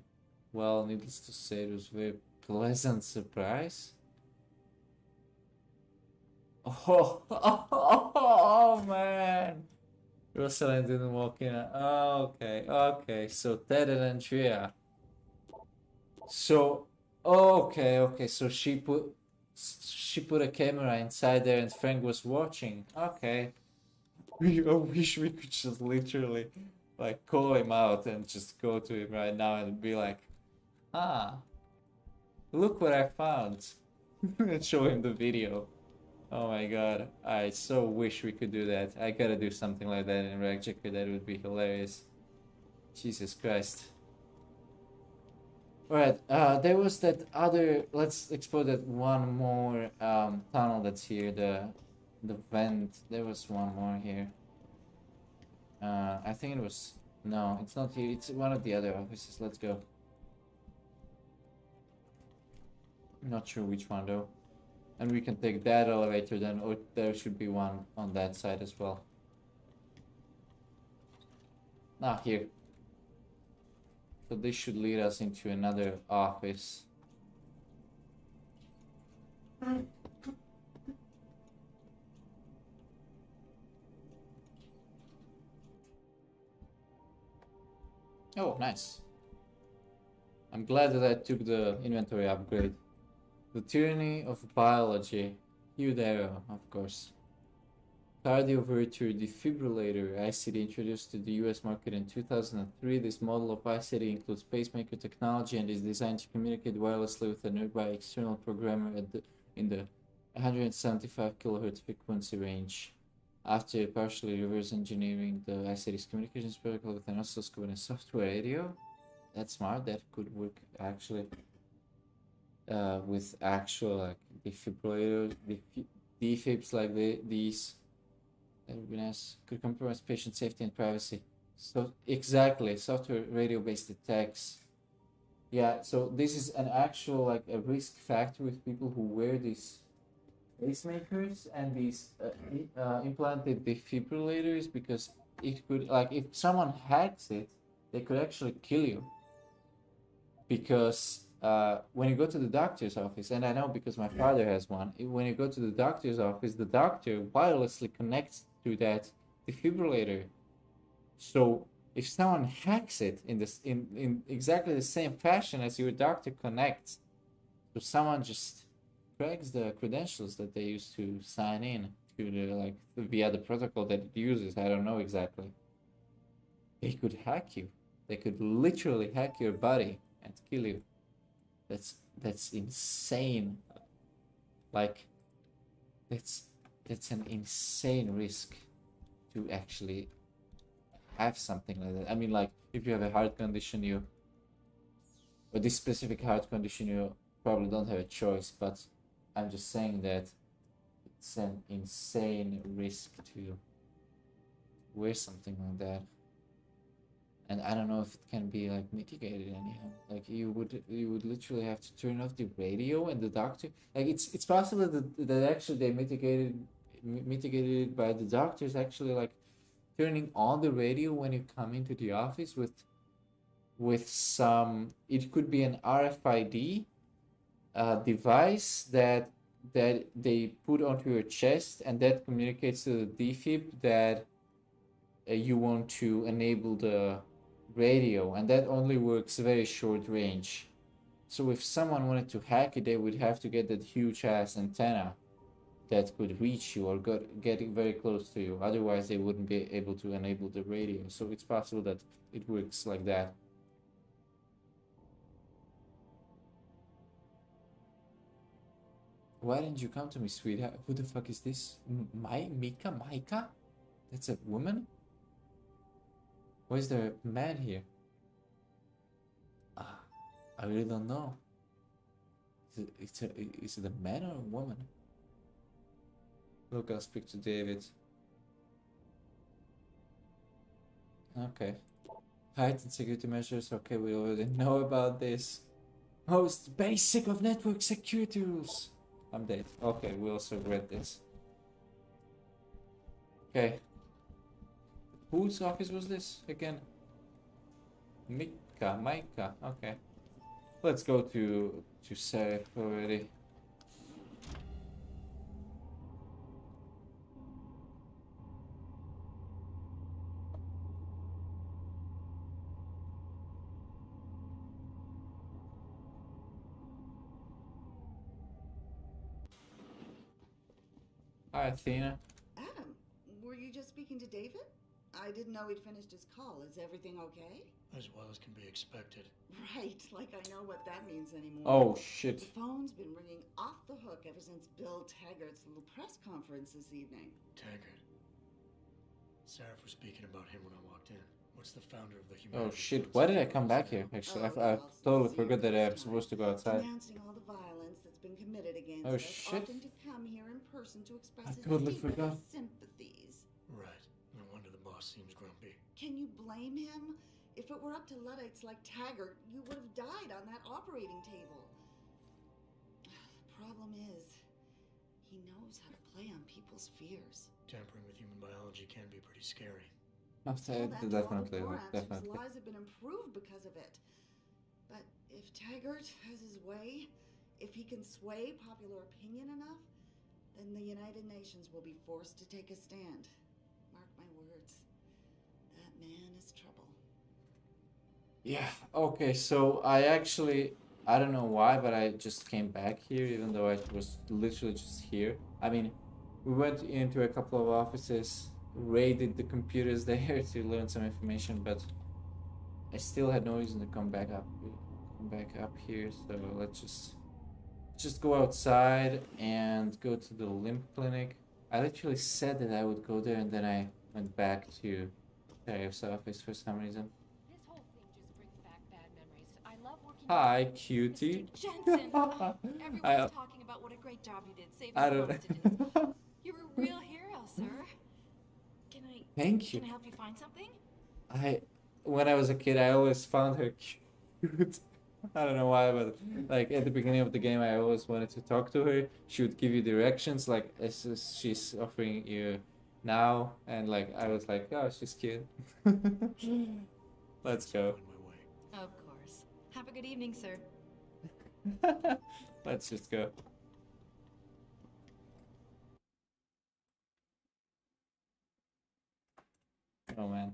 Well, needless to say, it was a very pleasant surprise. Oh, oh man! Rosalind didn't walk in. Oh, okay. So Ted and Andrea. So, okay. So she put a camera inside there, and Frank was watching. Okay. I wish we could just literally like call him out and just go to him right now and be like, look what I found, and show him the video. Oh my god, I so wish we could do that. I gotta do something like that in Rag Checker. That would be hilarious. Jesus Christ. Alright, there was that other, let's explore that one more tunnel that's here, the vent. There was one more here. I think it was, no, it's not here, it's one of the other offices. Let's go. Not sure which one though. And we can take that elevator then, or there should be one on that side as well. Ah, here. So this should lead us into another office. Oh, nice. I'm glad that I took the inventory upgrade. The tyranny of biology. Huge arrow, of course. Cardioverter defibrillator ICD introduced to the US market in 2003. This model of ICD includes pacemaker technology and is designed to communicate wirelessly with a nearby external programmer in the 175 kHz frequency range. After partially reverse engineering the ICD's communications protocol with an oscilloscope and a software radio. That's smart. That could work actually with actual like defibrillators, defibs like these. That would be nice. Could compromise patient safety and privacy. So exactly, software radio-based attacks. Yeah, so this is an actual like a risk factor with people who wear these pacemakers and these implanted defibrillators, because it could, like, if someone hacks it, they could actually kill you. Because when you go to the doctor's office, and I know because my father has one, when you go to the doctor's office, the doctor wirelessly connects to that defibrillator. So if someone hacks it in exactly the same fashion as your doctor connects, so someone just cracks the credentials that they use to sign in to the like via the protocol that it uses, I don't know exactly. They could hack you. They could literally hack your body and kill you. That's insane. Like that's an insane risk to actually have something like that. I mean, like, if you have a heart condition, or this specific heart condition, you probably don't have a choice, but I'm just saying that it's an insane risk to wear something like that. And I don't know if it can be like mitigated anyhow. Like you would literally have to turn off the radio, and the doctor, like, it's possible that actually they mitigated it by the doctors actually like turning on the radio when you come into the office with some, it could be an RFID device that they put onto your chest, and that communicates to the defib that you want to enable the radio, and that only works very short range. So if someone wanted to hack it, they would have to get that huge ass antenna that could reach you or get very close to you. Otherwise, they wouldn't be able to enable the radio. So it's possible that it works like that. Why didn't you come to me, sweetheart? Who the fuck is this? Micah? That's a woman? Why is there a man here? I really don't know. Is it a man or a woman? Look, I'll speak to David. Okay. Heightened security measures. Okay, we already know about this. Most basic of network security rules. I'm dead. Okay, we also read this. Okay. Whose office was this again? Micah. Okay. Let's go to Serif already. Hi, Athena.
Adam, were you just speaking to David? I didn't know he'd finished his call. Is everything okay?
As well as can be expected.
Right, like I know what that means anymore.
Oh, shit.
The phone's been ringing off the hook ever since Bill Taggart's little press conference this evening.
Taggart. Seraph was speaking about him when I walked in. What's the founder of the
Oh
Humanity?
shit, why did I come back here? Actually, I totally forgot that I'm supposed to go outside.
Denouncing all the violence that's been committed against
Oh,
us,
shit.
opting to come here in person to express
I
his
totally
deepest
forgot.
sympathies.
Right. No wonder the boss seems grumpy.
Can you blame him? If it were up to Luddites like Taggart, you would have died on that operating table. The problem is, he knows how to play on people's fears.
Tampering with human biology can be pretty scary.
Definitely.
Whose lives have been improved because of it. But if Taggart has his way, if he can sway popular opinion enough, then the United Nations will be forced to take a stand. Mark my words. That man is trouble.
Yeah, okay, so I don't know why, but I just came back here, even though I was literally just here. I mean, we went into a couple of offices, raided the computers there to learn some information, but I still had no reason to come back up here, so let's just go outside and go to the limb clinic. I literally said that I would go there, and then I went back to Sheriff's office for some reason.
This whole thing just brings back bad memories. I love working
Hi, cutie.
Jensen. Everyone's talking about what a great job you did saving
I
the
don't
hostages. You're a real hero, sir. Can I
Thank you.
Can I help you find something?
When I was a kid, I always found her cute. I don't know why, but like at the beginning of the game, I always wanted to talk to her. She would give you directions, like as she's offering you now, and like I was like, oh, she's cute. Let's go.
Of course. Have a good evening, sir.
Let's just go. Oh man.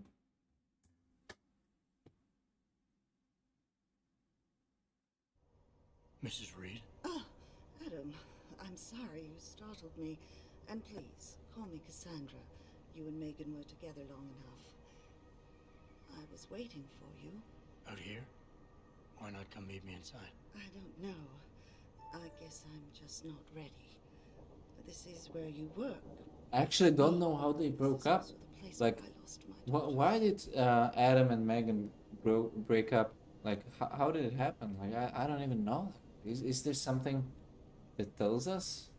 Mrs. Reed?
Oh, Adam, I'm sorry you startled me. And please, call me Cassandra. You and Megan were together long enough. I was waiting for you.
Out here? Why not come meet me inside?
I don't know. I guess I'm just not ready. This is where you work.
I actually don't know how they broke up. Like, why did Adam and Megan break up? Like, how did it happen? Like, I don't even know. Is there something that tells us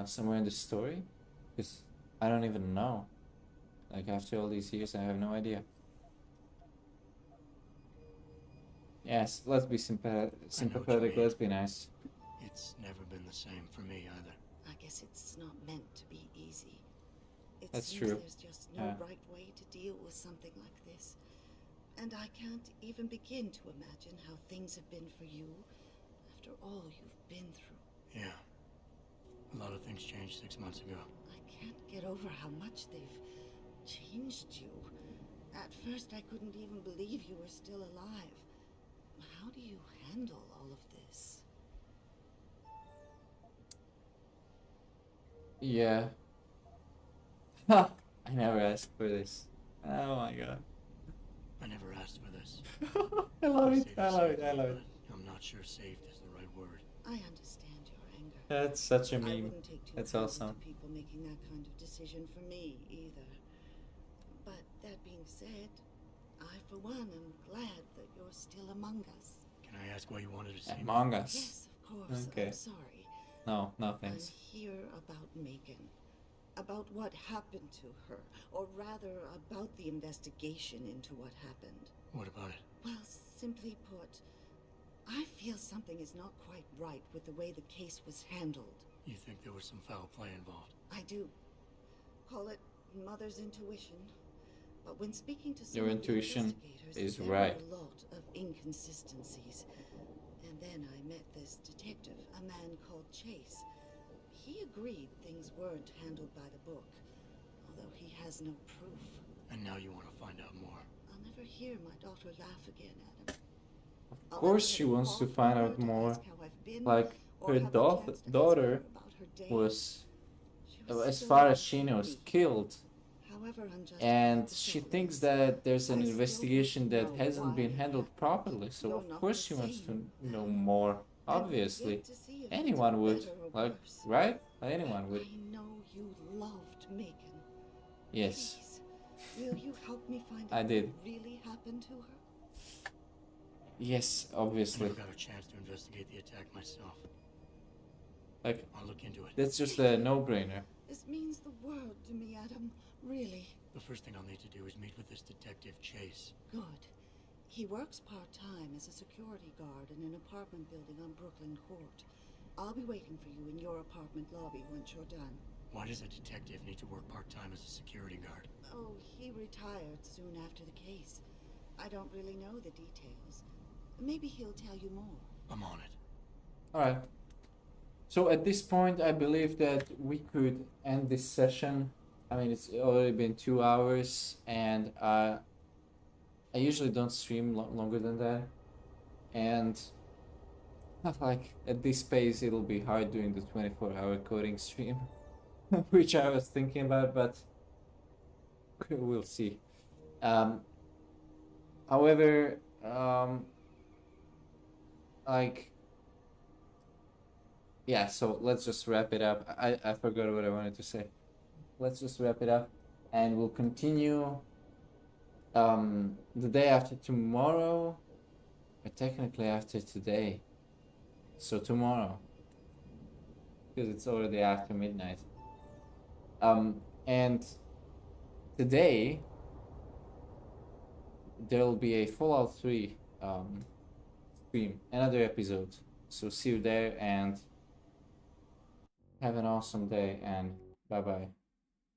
somewhere in the story? Because I don't even know. Like, after all these years, I have no idea. Yes, let's be sympathetic. Let's be nice.
It's never been the same for me either.
I guess it's not meant to be easy. It
That's
seems
true.
There's just no right way to deal with something like this. And I can't even begin to imagine how things have been for you after all you've been through.
Yeah. A lot of things changed 6 months ago.
I can't get over how much they've changed you. At first, I couldn't even believe you were still alive. How do you handle all of this?
Yeah. Ha! I never asked for this. Oh my god.
I never asked for this.
I love it.
Say
I
the
love
same
it. I
thing,
love it.
but I'm not sure saved is the right word.
I understand your anger.
That's such a
I
meme.
wouldn't take too
That's
kindly
awesome.
to people making that kind of decision for me either. But that being said, I for one am glad that you're still among us.
Can I ask why you wanted to see me?
Among Us.
Yes, of course.
Okay.
I'm sorry.
No thanks.
I'm here about Megan. About what happened to her. Or rather, about the investigation into what happened.
What about it?
Well, simply put, I feel something is not quite right with the way the case was handled.
You think there was some foul play involved?
I do. Call it mother's intuition, but when speaking to some
Your
of the
intuition
investigators,
is
there
right.
were a lot of inconsistencies. And then I met this detective, a man called Chase. He agreed things weren't handled by the book, although he has no proof.
And now you want to find out more.
I'll never hear my daughter laugh again, Adam.
Of course she wants to find out more. Like, her daughter was, as far as she knows, killed. And she thinks that there's an investigation that hasn't been handled properly, so of course she wants to know more, obviously. Anyone would, like, right? Anyone would.
I know you loved Megan.
Yes.
Please, will you help me find
I
out
did.
what really happened to her?
Yes,
I
obviously.
never got a chance to investigate the attack myself.
Like,
I'll look into it.
that's just a no-brainer.
This means the world to me, Adam. Really.
The first thing I'll need to do is meet with this detective, Chase.
Good. He works part-time as a security guard in an apartment building on Brooklyn Court. I'll be waiting for you in your apartment lobby once you're done.
Why does a detective need to work part-time as a security guard?
Oh, he retired soon after the case. I don't really know the details. Maybe he'll tell you more.
I'm on it.
Alright. So at this point, I believe that we could end this session. I mean, it's already been 2 hours, and I usually don't stream longer than that. And like at this pace, it'll be hard doing the 24-hour coding stream, which I was thinking about, but we'll see. However, like, yeah, so let's just wrap it up. I forgot what I wanted to say. Let's just wrap it up, and we'll continue the day after tomorrow, or technically after today. So tomorrow, because it's already after midnight. And today there'll be a Fallout 3 stream, another episode. So see you there, and have an awesome day, and bye bye.